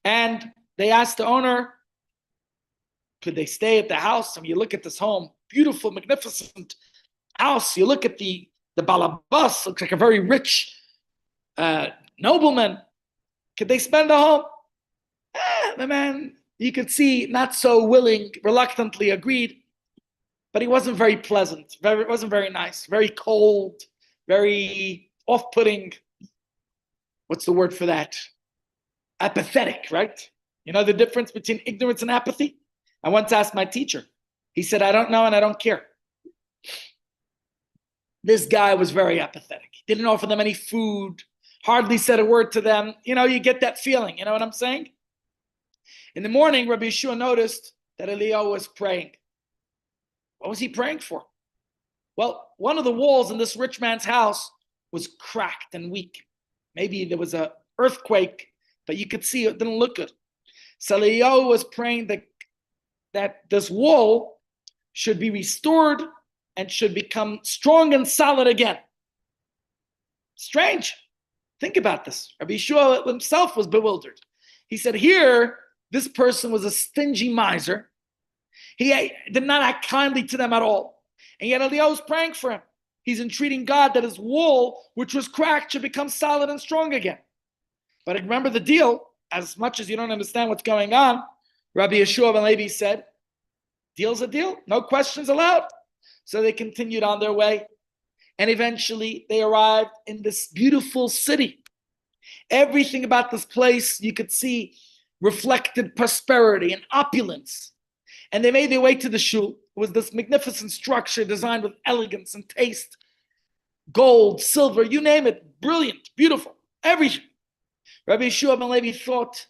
And they asked the owner, could they stay at the house? And you look at this home, beautiful, magnificent house. You look at the balabas, looks like a very rich nobleman. Could they spend the home? The man, you could see, not so willing, reluctantly agreed. But he wasn't very pleasant. It wasn't very nice. Very cold. Very off-putting. What's the word for that? Apathetic, right? You know the difference between ignorance and apathy? I once asked my teacher. He said, I don't know and I don't care. This guy was very apathetic. He didn't offer them any food. Hardly said a word to them. You get that feeling. You know what I'm saying? In the morning, Rabbi Yehoshua noticed that Eliyahu was praying. What was he praying for? Well, one of the walls in this rich man's house was cracked and weak. Maybe there was an earthquake, but you could see it didn't look good. So Eliyahu was praying that this wall should be restored and should become strong and solid again. Strange. Think about this. Rabbi Yehoshua himself was bewildered. He said, here, this person was a stingy miser. He did not act kindly to them at all. And yet Eliyahu was praying for him. He's entreating God that his wall, which was cracked, should become solid and strong again. But remember the deal, as much as you don't understand what's going on, Rabbi Yehoshua ben Levi said, deal's a deal, no questions allowed. So they continued on their way. And eventually they arrived in this beautiful city. Everything about this place you could see reflected prosperity and opulence. And they made their way to the shul. It was this magnificent structure designed with elegance and taste. Gold, silver, you name it. Brilliant, beautiful, everything. Rabbi Yehoshua ben Levi thought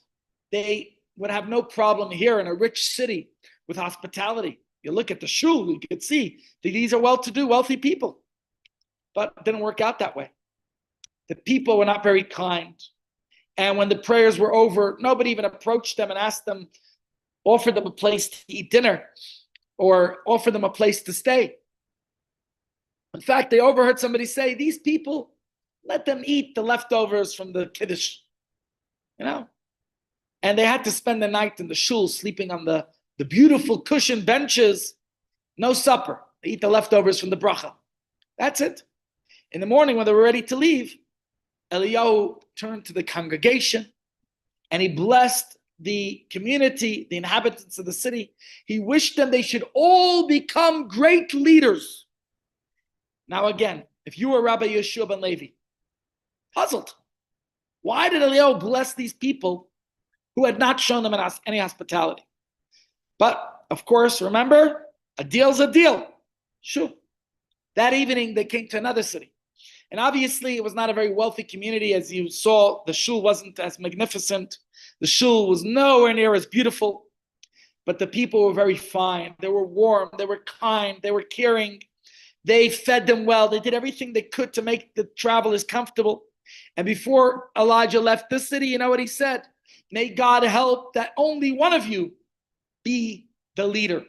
they would have no problem here in a rich city with hospitality. You look at the shul, you could see that these are well-to-do, wealthy people. But it didn't work out that way. The people were not very kind. And when the prayers were over, nobody even approached them and asked them, offered them a place to eat dinner or offered them a place to stay. In fact, they overheard somebody say, these people, let them eat the leftovers from the kiddush, And they had to spend the night in the shul, sleeping on the beautiful cushioned benches. No supper. They eat the leftovers from the bracha. That's it. In the morning, when they were ready to leave, Eliyahu turned to the congregation and he blessed the community, the inhabitants of the city. He wished them they should all become great leaders. Now again, if you were Rabbi Yehoshua ben Levi, puzzled. Why did Eliyahu bless these people who had not shown them any hospitality? But, of course, remember, a deal's a deal. Sure. That evening, they came to another city. And obviously, it was not a very wealthy community. As you saw, the shul wasn't as magnificent. The shul was nowhere near as beautiful. But the people were very fine. They were warm. They were kind. They were caring. They fed them well. They did everything they could to make the travelers comfortable. And before Elijah left the city, you know what he said? May God help that only one of you be the leader.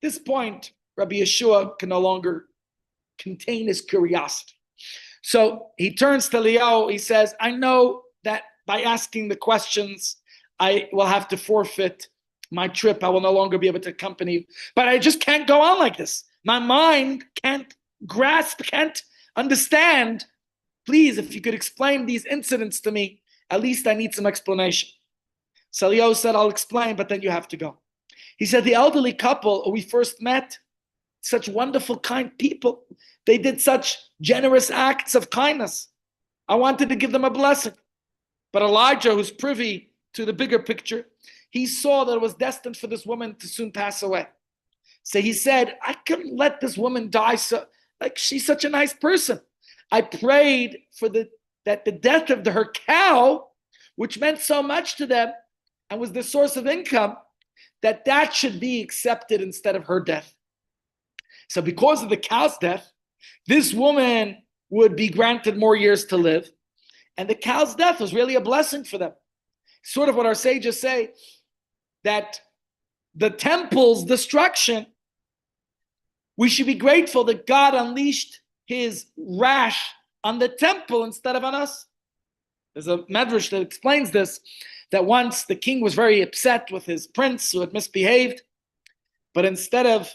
this point, Rabbi Yeshua can no longer contain his curiosity. So he turns to Eliyahu. He says, I know that by asking the questions, I will have to forfeit my trip. I will no longer be able to accompany you. But I just can't go on like this. My mind can't grasp, can't understand. Please, if you could explain these incidents to me, at least I need some explanation. So Eliyahu said, I'll explain, but then you have to go. He said, the elderly couple we first met, such wonderful, kind people. They did such generous acts of kindness. I wanted to give them a blessing. But Elijah, who's privy to the bigger picture, he saw that it was destined for this woman to soon pass away. So he said, I couldn't let this woman die. So, like, she's such a nice person. I prayed for that the death of her cow, which meant so much to them and was the source of income, that should be accepted instead of her death. So because of the cow's death, this woman would be granted more years to live. And the cow's death was really a blessing for them. Sort of what our sages say, that the temple's destruction, we should be grateful that God unleashed his wrath on the temple instead of on us. There's a medrash that explains this, that once the king was very upset with his prince who had misbehaved, but instead of,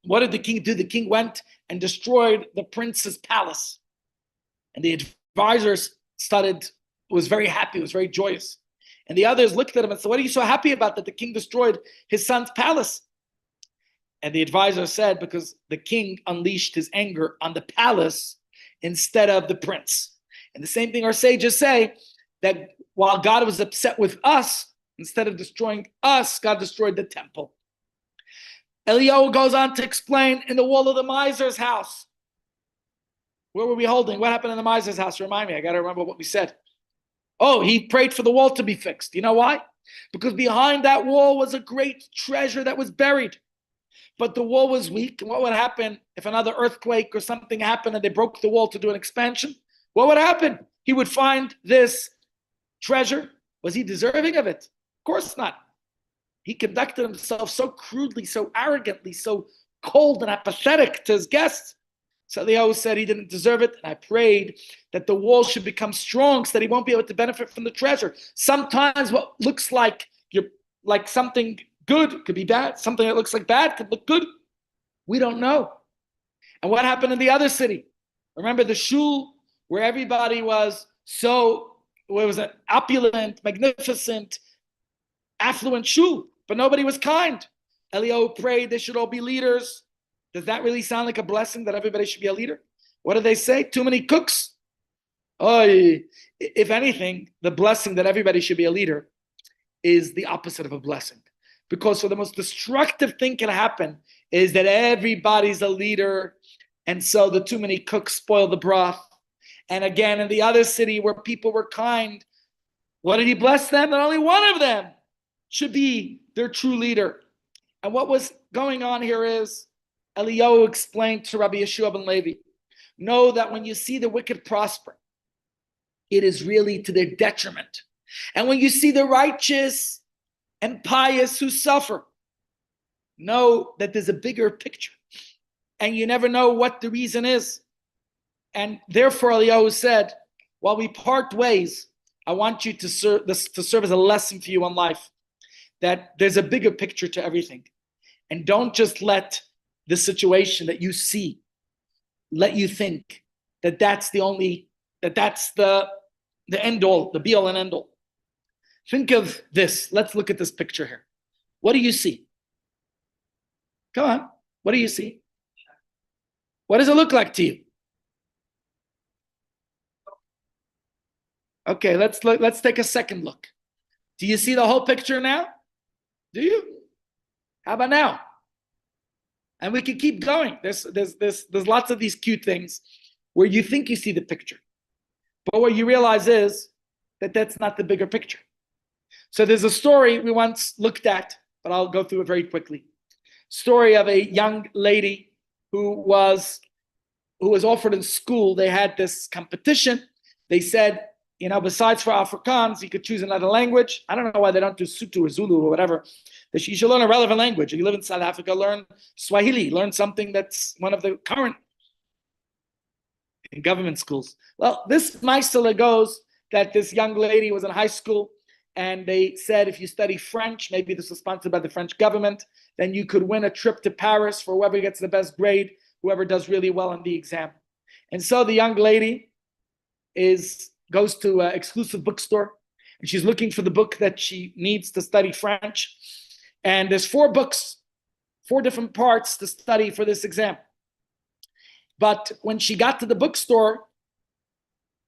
what did the king do? The king went and destroyed the prince's palace. And the advisors was very happy, was very joyous. And the others looked at him and said, what are you so happy about that the king destroyed his son's palace? And the advisor said, because the king unleashed his anger on the palace instead of the prince. And the same thing our sages say, that while God was upset with us, instead of destroying us, God destroyed the temple. Eliyahu goes on to explain in the wall of the miser's house. Where were we holding? What happened in the miser's house? Remind me, I got to remember what we said. Oh, he prayed for the wall to be fixed. You know why? Because behind that wall was a great treasure that was buried. But the wall was weak. And what would happen if another earthquake or something happened and they broke the wall to do an expansion? What would happen? He would find this treasure. Was he deserving of it? Of course not. He conducted himself so crudely, so arrogantly, so cold and apathetic to his guests. So Eliyahu said he didn't deserve it. And I prayed that the wall should become strong so that he won't be able to benefit from the treasure. Sometimes what looks like something good could be bad. Something that looks like bad could look good. We don't know. And what happened in the other city? Remember the shul where everybody was where it was an opulent, magnificent, affluent shul, but nobody was kind. Eliyahu prayed they should all be leaders. Does that really sound like a blessing that everybody should be a leader? What do they say? Too many cooks? Oh, if anything, the blessing that everybody should be a leader is the opposite of a blessing. Because for the most destructive thing can happen is that everybody's a leader, and so the too many cooks spoil the broth. And again, in the other city where people were kind, what did he bless them? That only one of them should be their true leader. And what was going on here is, Eliyahu explained to Rabbi Yeshua ben Levi, know that when you see the wicked prosper, it is really to their detriment. And when you see the righteous and pious who suffer, know that there's a bigger picture. And you never know what the reason is. And therefore, Eliyahu said, while we part ways, I want you to serve as a lesson for you in life, that there's a bigger picture to everything. And don't just let the situation that you see let you think that that's the end all, the be all and end all. Think of this. Let's look at this picture here. What do you see? Come on. What do you see? What does it look like to you? Okay, let's take a second look. Do you see the whole picture now? Do you? How about now? And we can keep going. There's lots of these cute things where you think you see the picture. But what you realize is that that's not the bigger picture. So there's a story we once looked at, but I'll go through it very quickly. Story of a young lady who was offered in school. They had this competition. They said, besides for Afrikaans, you could choose another language. I don't know why they don't do Sotho or Zulu or whatever. You should learn a relevant language. If you live in South Africa, learn Swahili. Learn something that's one of the current in government schools. Well, this Maisele goes that this young lady was in high school, and they said if you study French, maybe this was sponsored by the French government, then you could win a trip to Paris for whoever gets the best grade, whoever does really well in the exam. And so the young lady goes to an exclusive bookstore, and she's looking for the book that she needs to study French. And there's 4 books, 4 different parts to study for this exam. But when she got to the bookstore,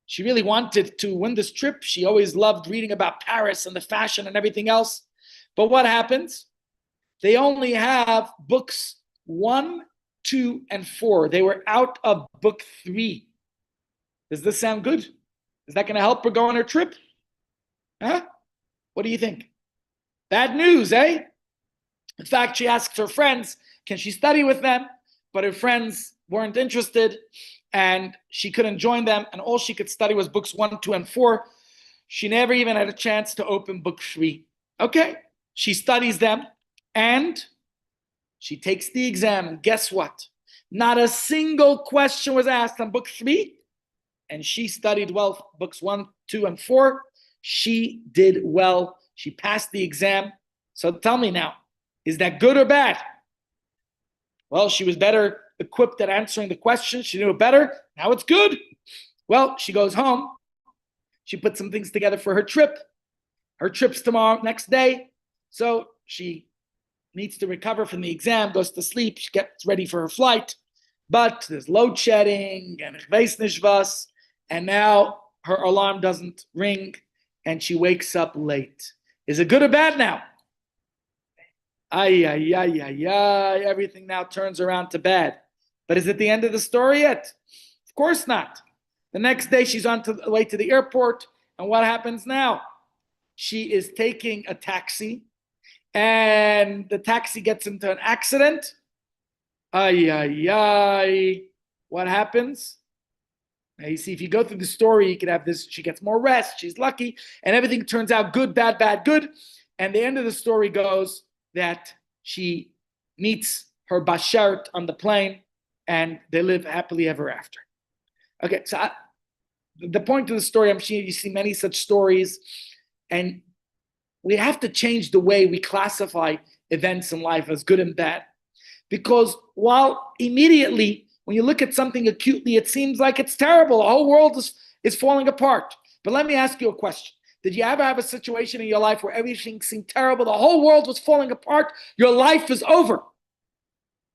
she really wanted to win this trip. She always loved reading about Paris and the fashion and everything else. But what happens? They only have books 1, 2, and 4. They were out of book 3. Does this sound good? Is that going to help her go on her trip? Huh? What do you think? Bad news, eh? In fact, she asked her friends, can she study with them? But her friends weren't interested, and she couldn't join them, and all she could study was books 1, 2, and 4. She never even had a chance to open book 3. Okay, she studies them, and she takes the exam, and guess what? Not a single question was asked on book 3, and she studied well books 1, 2, and 4. She did well. She passed the exam. So tell me now, is that good or bad? Well, she was better equipped at answering the question. She knew it better. Now it's good. Well, she goes home. She put some things together for her trip. Her trip's tomorrow, next day. So she needs to recover from the exam, goes to sleep. She gets ready for her flight. But there's load shedding and ich weiß nicht was. And now her alarm doesn't ring and she wakes up late. Is it good or bad now? Everything now turns around to bad. But is it the end of the story yet? Of course not. The next day she's on the way to the airport, and what happens now? She is taking a taxi, and the taxi gets into an accident. What happens? Now you see, if you go through the story, you could have this, she gets more rest, she's lucky, and everything turns out good, bad, bad, good. And the end of the story goes that she meets her bashert on the plane, and they live happily ever after. Okay, so the point of the story, I'm sure you see many such stories, and we have to change the way we classify events in life as good and bad. Because while immediately, when you look at something acutely, it seems like it's terrible. The whole world is falling apart. But let me ask you a question. Did you ever have a situation in your life where everything seemed terrible? The whole world was falling apart. Your life is over.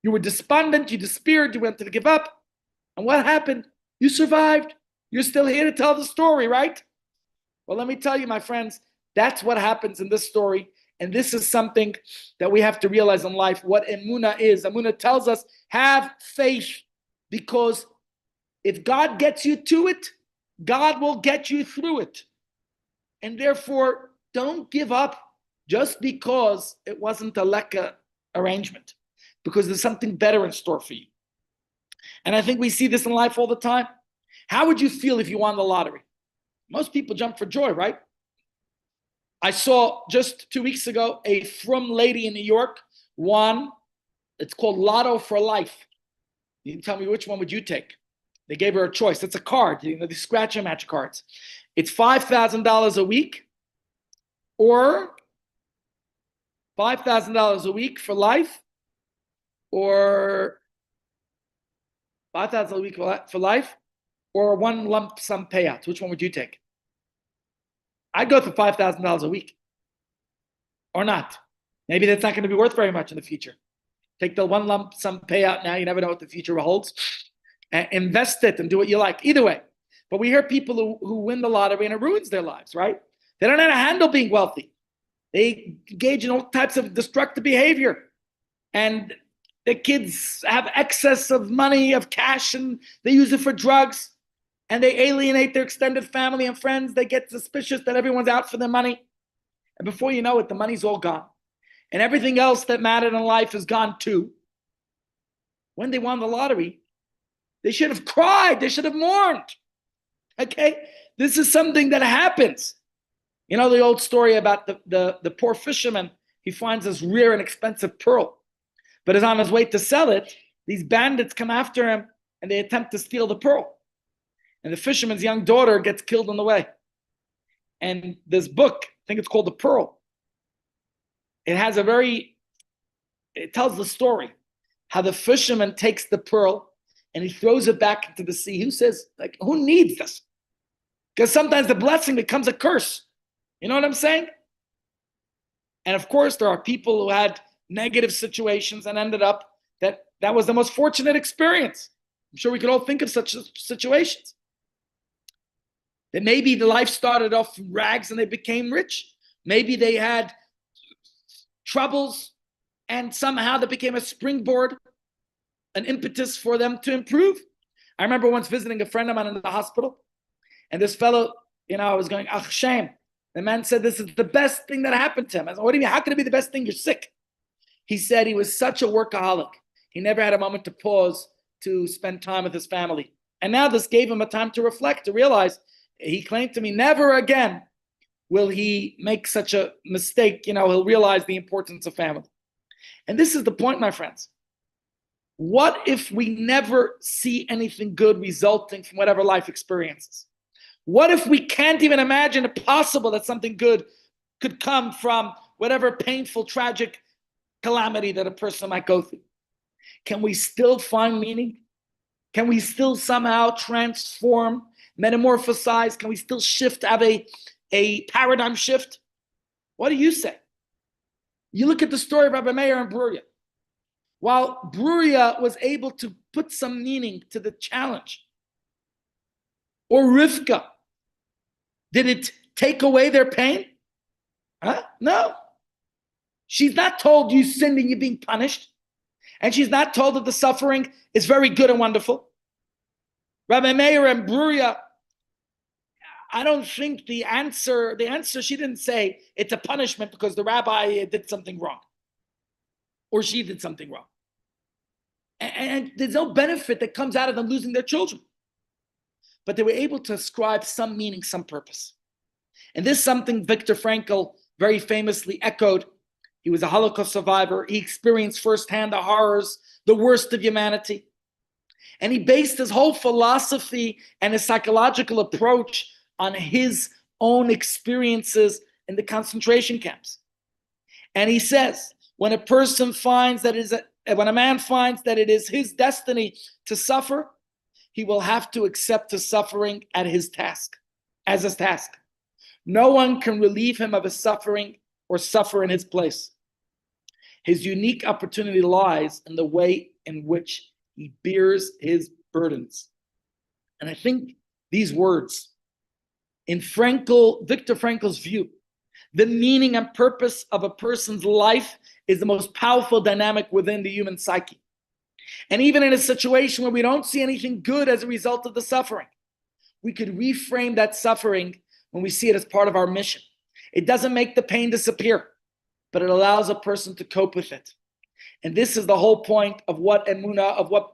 You were despondent, you despaired, you wanted to give up. And what happened? You survived. You're still here to tell the story, right? Well, let me tell you, my friends, that's what happens in this story. And this is something that we have to realize in life, what Emunah is. Emunah tells us, have faith, because if God gets you to it, God will get you through it. And therefore, don't give up just because it wasn't a Leka arrangement, because there's something better in store for you. And I think we see this in life all the time. How would you feel if you won the lottery? Most people jump for joy, right? I saw just 2 weeks ago a frum lady in New York won. It's called Lotto for Life. You can tell me, which one would you take? They gave her a choice. It's a card, the scratch and match cards. It's $5,000 a week, or $5,000 a week for life, or $5,000 a week for life, or one lump sum payout. Which one would you take? I'd go for $5,000 a week, or not. Maybe that's not going to be worth very much in the future. Take the one lump sum payout now. You never know what the future holds. Invest it and do what you like. Either way. But we hear people who win the lottery and it ruins their lives, right? They don't know how to handle being wealthy. They engage in all types of destructive behavior. And the kids have excess of money, of cash, and they use it for drugs. And they alienate their extended family and friends. They get suspicious that everyone's out for their money. And before you know it, the money's all gone. And everything else that mattered in life is gone too. When they won the lottery, they should have cried. They should have mourned. Okay? This is something that happens. You know the old story about the poor fisherman. He finds this rare and expensive pearl, but is on his way to sell it. These bandits come after him and they attempt to steal the pearl. And the fisherman's young daughter gets killed on the way. And this book, I think it's called The Pearl, it tells the story how the fisherman takes the pearl and he throws it back into the sea. Who needs this? Because sometimes the blessing becomes a curse. You know what I'm saying? And of course, there are people who had negative situations and ended up that was the most fortunate experience. I'm sure we could all think of such situations. That maybe the life started off from rags and they became rich. Maybe they had troubles and somehow that became a springboard, an impetus for them to improve. I remember once visiting a friend of mine in the hospital, and this fellow, I was going, ach, shame. The man said, this is the best thing that happened to him. I said, what do you mean? How can it be the best thing? You're sick. He said he was such a workaholic. He never had a moment to pause to spend time with his family. And now this gave him a time to reflect, to realize, he claimed to me, never again will he make such a mistake. He'll realize the importance of family. And this is the point, my friends. What if we never see anything good resulting from whatever life experiences? What if we can't even imagine it possible that something good could come from whatever painful, tragic calamity that a person might go through? Can we still find meaning? Can we still somehow transform, metamorphosize? Can we still shift, have a paradigm shift? What do you say? You look at the story of Rabbi Meir and Bruria. While Bruria was able to put some meaning to the challenge, or Rivka, did it take away their pain? No. She's not told you sinned and you're being punished. And she's not told that the suffering is very good and wonderful. Rabbi Meir and Bruria, I don't think the answer, she didn't say it's a punishment because the rabbi did something wrong. Or she did something wrong. And there's no benefit that comes out of them losing their children. But they were able to ascribe some meaning, some purpose. And this is something Viktor Frankl very famously echoed. He was a Holocaust survivor. He experienced firsthand the horrors, the worst of humanity. And he based his whole philosophy and his psychological approach on his own experiences in the concentration camps. And he says, when a man finds that it is his destiny to suffer, he will have to accept his suffering as his task. No one can relieve him of his suffering or suffer in his place. His unique opportunity lies in the way in which he bears his burdens. And I think these words, in Viktor Frankl's view, the meaning and purpose of a person's life is the most powerful dynamic within the human psyche. And even in a situation where we don't see anything good as a result of the suffering, we could reframe that suffering when we see it as part of our mission. It doesn't make the pain disappear, but it allows a person to cope with it. And this is the whole point of what emunah, of what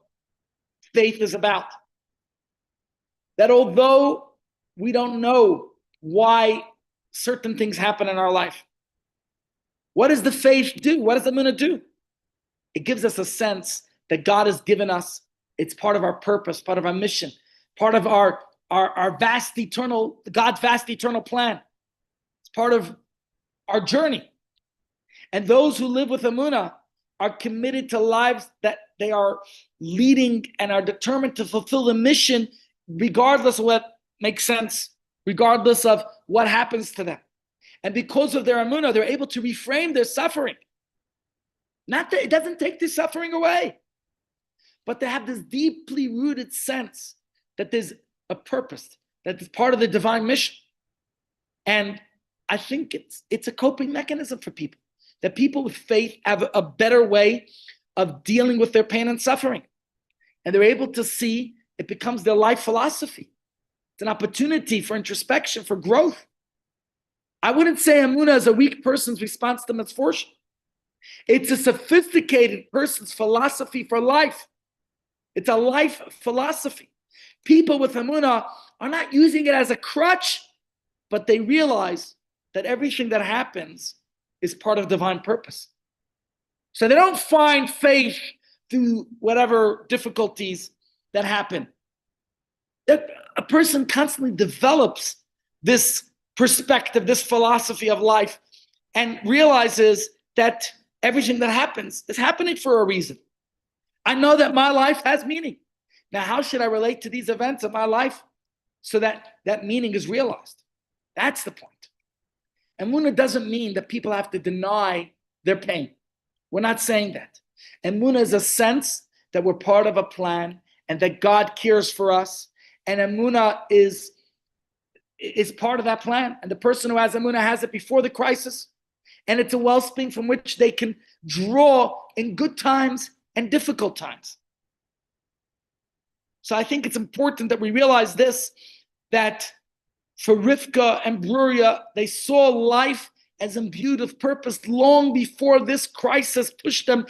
faith is about. That although we don't know why certain things happen in our life, what does the faith do? What does emunah do? It gives us a sense that God has given us. It's part of our purpose, part of our mission, part of our vast eternal, God's vast eternal plan. It's part of our journey. And those who live with emunah are committed to lives that they are leading and are determined to fulfill the mission, regardless of what makes sense, regardless of what happens to them. And because of their emunah, they're able to reframe their suffering. Not that it doesn't take the suffering away, but they have this deeply rooted sense that there's a purpose, that is part of the divine mission. And I think it's a coping mechanism for people, that people with faith have a better way of dealing with their pain and suffering. And they're able to see it becomes their life philosophy. It's an opportunity for introspection, for growth. I wouldn't say emunah is a weak person's response to misfortune. It's a sophisticated person's philosophy for life. It's a life philosophy. People with emunah are not using it as a crutch, but they realize that everything that happens is part of divine purpose. So they don't find faith through whatever difficulties that happen. A person constantly develops this perspective, this philosophy of life, and realizes that everything that happens is happening for a reason. I know that my life has meaning. Now, how should I relate to these events of my life so that that meaning is realized? That's the point. Emunah doesn't mean that people have to deny their pain. We're not saying that. Emunah is a sense that we're part of a plan and that God cares for us. And Emunah is part of that plan. And the person who has Emunah has it before the crisis. And it's a wellspring from which they can draw in good times and difficult times. So I think it's important that we realize this, that for Rivka and Bruria, they saw life as imbued with purpose long before this crisis pushed them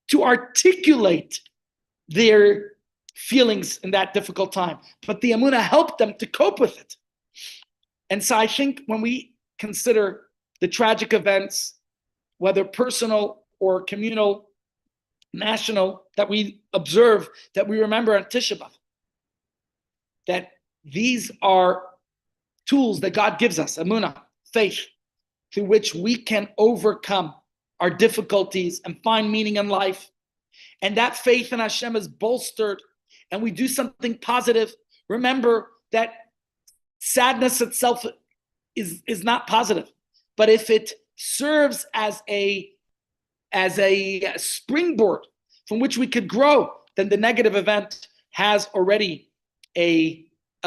to articulate their feelings in that difficult time. But the Emunah helped them to cope with it. And so I think when we consider the tragic events, whether personal or communal, national, that we observe, that we remember on Tisha B'Av, that these are tools that God gives us, Emunah, faith, through which we can overcome our difficulties and find meaning in life. And that faith in Hashem is bolstered, and we do something positive. Remember that sadness itself is not positive, but if it serves as a springboard from which we could grow, then the negative event has already a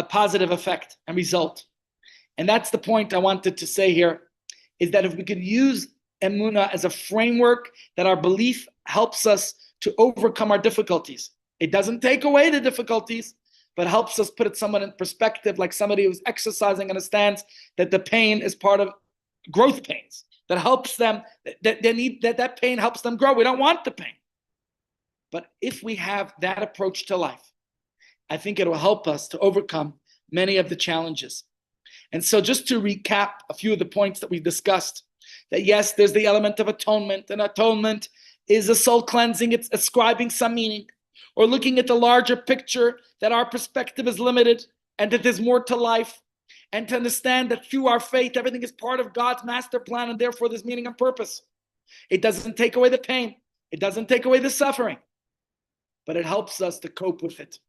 positive effect and result. And that's the point I wanted to say here, is that if we could use Emunah as a framework, that our belief helps us to overcome our difficulties. It doesn't take away the difficulties, but helps us put it somewhat in perspective, like somebody who's exercising understands that the pain is part of growth pains, that helps them, that they need, that pain helps them grow. We don't want the pain. But if we have that approach to life, I think it will help us to overcome many of the challenges. And so just to recap a few of the points that we've discussed, that yes, there's the element of atonement, and atonement is a soul cleansing, it's ascribing some meaning, or looking at the larger picture, that our perspective is limited and that there's more to life, and to understand that through our faith, everything is part of God's master plan, and therefore there's meaning and purpose. It doesn't take away the pain, it doesn't take away the suffering, but it helps us to cope with it.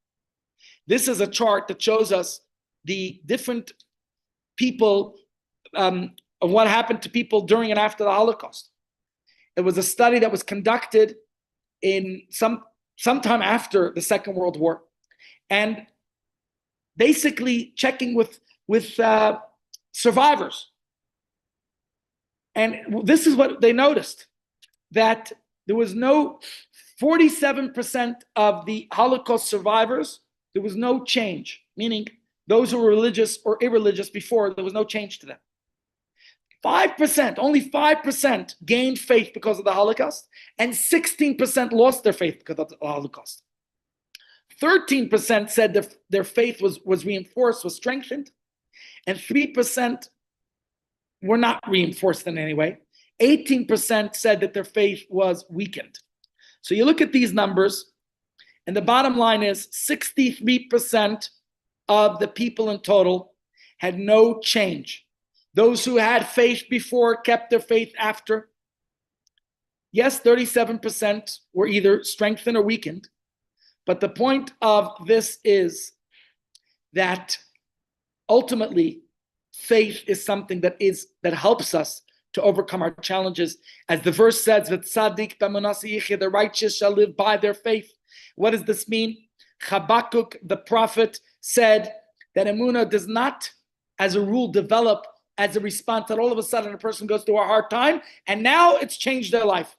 This is a chart that shows us the different people, of what happened to people during and after the Holocaust. It was a study that was conducted in sometime after the Second World War, and basically checking with survivors. And this is what they noticed, that there was no 47% of the Holocaust survivors, there was no change, meaning those who were religious or irreligious before, there was no change to them. 5%, only 5% gained faith because of the Holocaust, and 16% lost their faith because of the Holocaust. 13% said that their faith was reinforced, was strengthened, and 3% were not reinforced in any way. 18% said that their faith was weakened. So you look at these numbers, and the bottom line is 63% of the people in total had no change. Those who had faith before kept their faith after. Yes, 37% were either strengthened or weakened. But the point of this is that ultimately faith is something that helps us to overcome our challenges. As the verse says, "V'tzadik b'emunah yichya," the righteous shall live by their faith. What does this mean? Habakkuk, the prophet, said that Emunah does not, as a rule, develop as a response that all of a sudden a person goes through a hard time and now it's changed their life.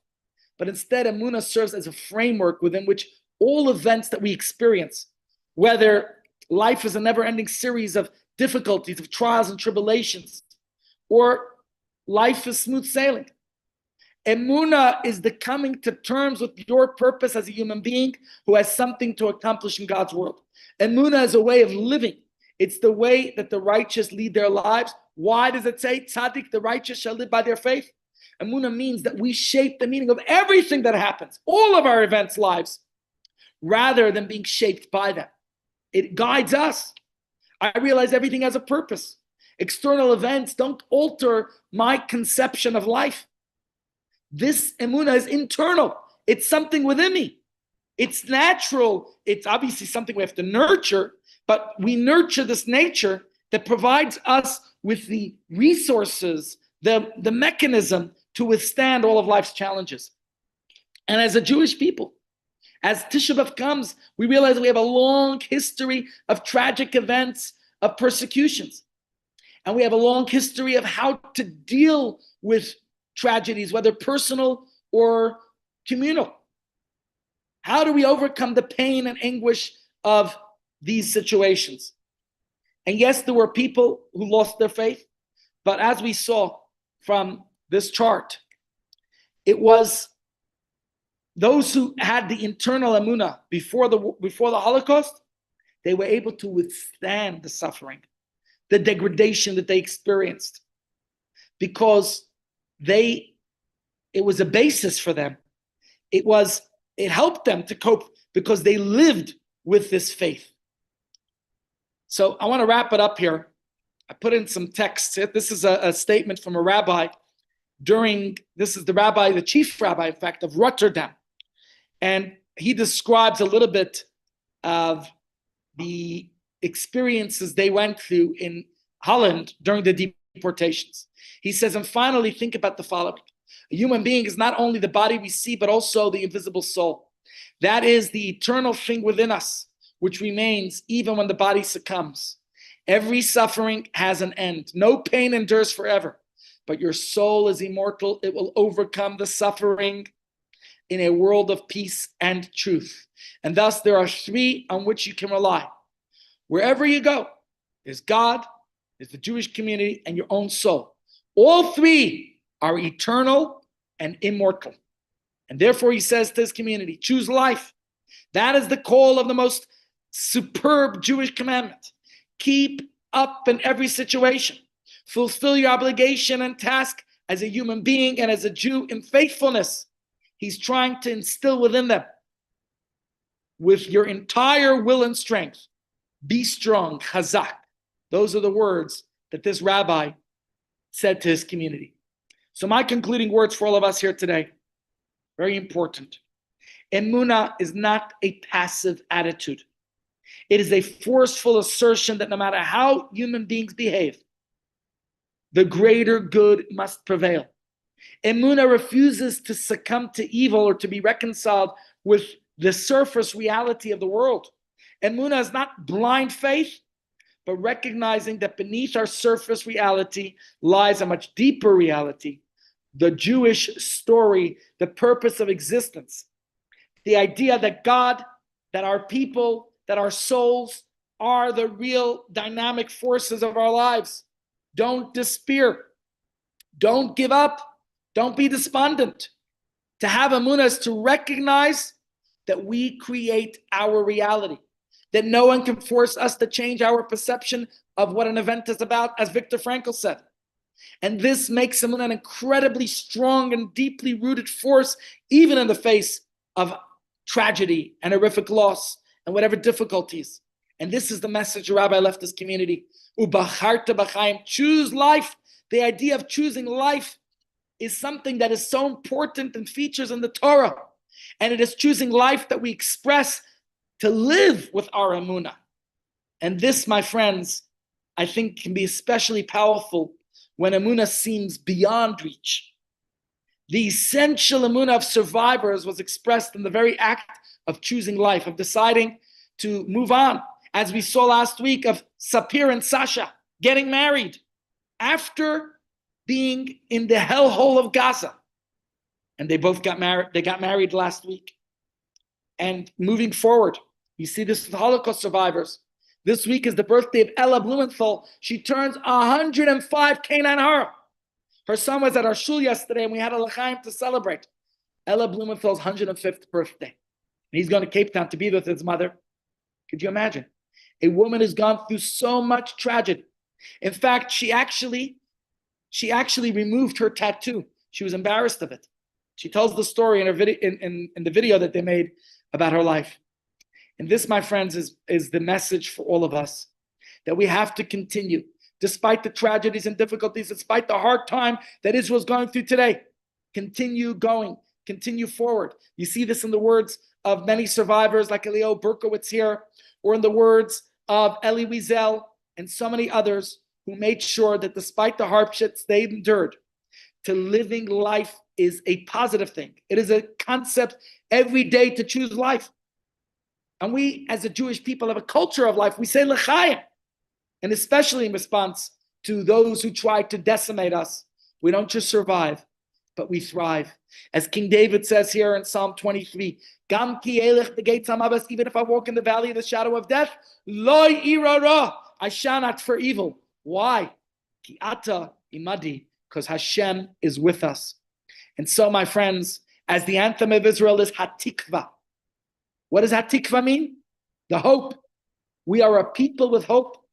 But instead, Emunah serves as a framework within which all events that we experience, whether life is a never-ending series of difficulties, of trials and tribulations, or life is smooth sailing. Emunah is the coming to terms with your purpose as a human being who has something to accomplish in God's world. Emunah is a way of living It's the way that the righteous lead their lives. Why does it say, tzaddik, the righteous shall live by their faith? Emunah means that we shape the meaning of everything that happens, all of our events, lives, rather than being shaped by them. It guides us. I realize everything has a purpose. External events don't alter my conception of life. This emunah is internal. It's something within me. It's natural. It's obviously something we have to nurture, but we nurture this nature that provides us with the resources, the mechanism to withstand all of life's challenges. And as a Jewish people, as Tisha B'Av comes, we realize we have a long history of tragic events, of persecutions. And we have a long history of how to deal with tragedies, whether personal or communal. How do we overcome the pain and anguish of these situations? And yes, there were people who lost their faith, but as we saw from this chart, it was those who had the internal emunah before the Holocaust. They were able to withstand the suffering, the degradation that they experienced, because it was a basis for them. It helped them to cope because they lived with this faith. So I want to wrap it up here. I put in some text. This is a statement from a rabbi this is the chief rabbi, in fact, of Rotterdam. And he describes a little bit of the experiences they went through in Holland during the deportations. He says, and finally, think about the following. A human being is not only the body we see, but also the invisible soul. That is the eternal thing within us, which remains even when the body succumbs. Every suffering has an end. No pain endures forever, but your soul is immortal. It will overcome the suffering in a world of peace and truth. And thus there are three on which you can rely. Wherever you go, there's God, there's the Jewish community, and your own soul. All three are eternal and immortal. And therefore he says to his community, choose life. That is the call of the most superb Jewish commandment. Keep up in every situation. Fulfill your obligation and task as a human being and as a Jew in faithfulness. He's trying to instill within them, with your entire will and strength, be strong, chazak. Those are the words that this rabbi said to his community. So my concluding words for all of us here today, very important. Emunah is not a passive attitude. It is a forceful assertion that no matter how human beings behave, the greater good must prevail. Emunah refuses to succumb to evil or to be reconciled with the surface reality of the world. Emunah is not blind faith, but recognizing that beneath our surface reality lies a much deeper reality, the Jewish story, the purpose of existence, the idea that God, that our people, that our souls are the real dynamic forces of our lives. Don't despair. Don't give up. Don't be despondent. To have emunah is to recognize that we create our reality, that no one can force us to change our perception of what an event is about, as Viktor Frankl said. And this makes emunah an incredibly strong and deeply rooted force, even in the face of tragedy and horrific loss and whatever difficulties. And this is the message the rabbi left his community. Ubacharta b'chaim, choose life. The idea of choosing life is something that is so important and features in the Torah. And it is choosing life that we express to live with our emunah. And this, my friends, I think can be especially powerful when emunah seems beyond reach. The essential emunah of survivors was expressed in the very act of choosing life, of deciding to move on. As we saw last week of Sapir and Sasha getting married after being in the hellhole of Gaza. And they both got married. They got married last week. And moving forward, you see this with Holocaust survivors. This week is the birthday of Ella Blumenthal. She turns 105 Canaan Hara. Her son was at our shul yesterday, and we had a l'chaim to celebrate Ella Blumenthal's 105th birthday. And he's going to Cape Town to be with his mother. Could you imagine? A woman has gone through so much tragedy. In fact, she actually removed her tattoo. She was embarrassed of it. She tells the story in her video in the video that they made about her life. And this, my friends, is the message for all of us, that we have to continue, despite the tragedies and difficulties, despite the hard time that Israel is going through today. Continue going, continue forward. You see this in the words of many survivors like Elio Berkowitz here, or in the words of Elie Wiesel and so many others who made sure that despite the hardships they endured, to living life is a positive thing. It is a concept every day to choose life. And we, as a Jewish people, have a culture of life. We say l'chaim, and especially in response to those who try to decimate us. We don't just survive, but we thrive. As King David says here in Psalm 23, Gam ki elech b'geit hamabas, even if I walk in the valley of the shadow of death, lo ira ra, I shall not fear evil. Why? Ki ata imadi, because Hashem is with us. And so, my friends, as the anthem of Israel is Hatikva. What does Hatikva mean? The hope. We are a people with hope.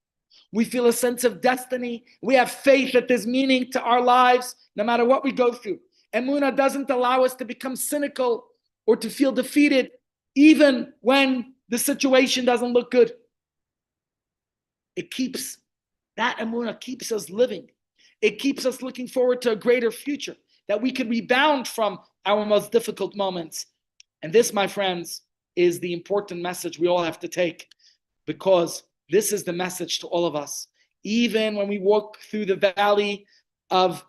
We feel a sense of destiny. We have faith that there's meaning to our lives, no matter what we go through. Emunah doesn't allow us to become cynical or to feel defeated, even when the situation doesn't look good. That Emunah keeps us living. It keeps us looking forward to a greater future, that we can rebound from our most difficult moments. And this, my friends, is the important message we all have to take, because this is the message to all of us. Even when we walk through the valley of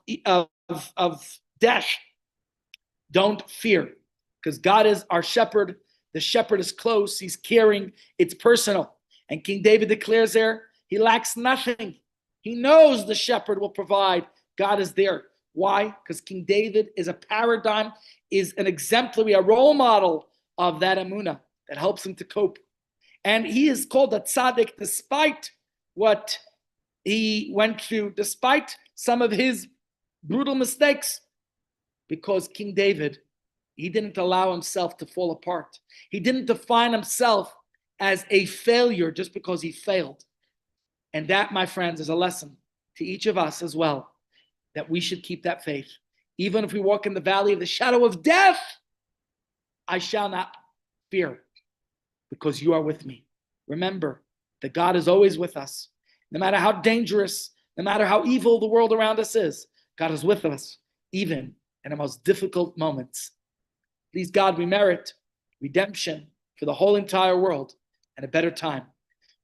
death, don't fear, because God is our shepherd. The shepherd is close. He's caring. It's personal. And King David declares there, he lacks nothing. He knows the shepherd will provide. God is there. Why? Because King David is a paradigm, is an exemplary, a role model of that emunah that helps him to cope. And he is called a tzaddik despite what he went through, despite some of his brutal mistakes, because King David, he didn't allow himself to fall apart. He didn't define himself as a failure just because he failed. And that, my friends, is a lesson to each of us as well, that we should keep that faith. Even if we walk in the valley of the shadow of death, I shall not fear, because you are with me. Remember that God is always with us. No matter how dangerous, no matter how evil the world around us is, God is with us, even in the most difficult moments. Please, God, we merit redemption for the whole entire world and a better time.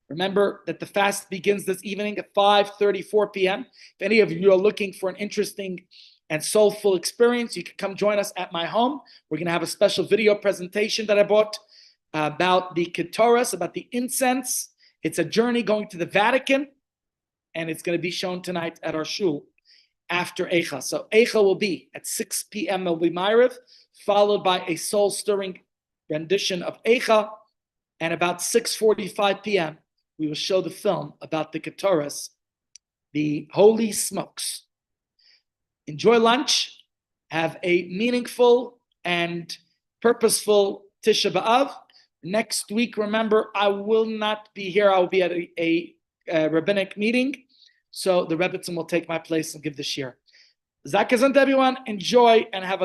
Remember that the fast begins this evening at 5:34 p.m. If any of you are looking for an interesting and soulful experience, you can come join us at my home. We're going to have a special video presentation that I bought about the Ketores, about the incense. It's a journey going to the Vatican, and it's going to be shown tonight at our shul after Eicha. So Eicha will be at 6 p.m. It'll be Ma'ariv, followed by a soul-stirring rendition of Eicha, and about 6:45 p.m. we will show the film about the Ketores, the Holy Smokes. Enjoy lunch. Have a meaningful and purposeful Tisha B'Av. Next week, remember, I will not be here. I will be at a rabbinic meeting. So the Rebbitzin will take my place and give the shir. Zakazant, everyone. Enjoy and have a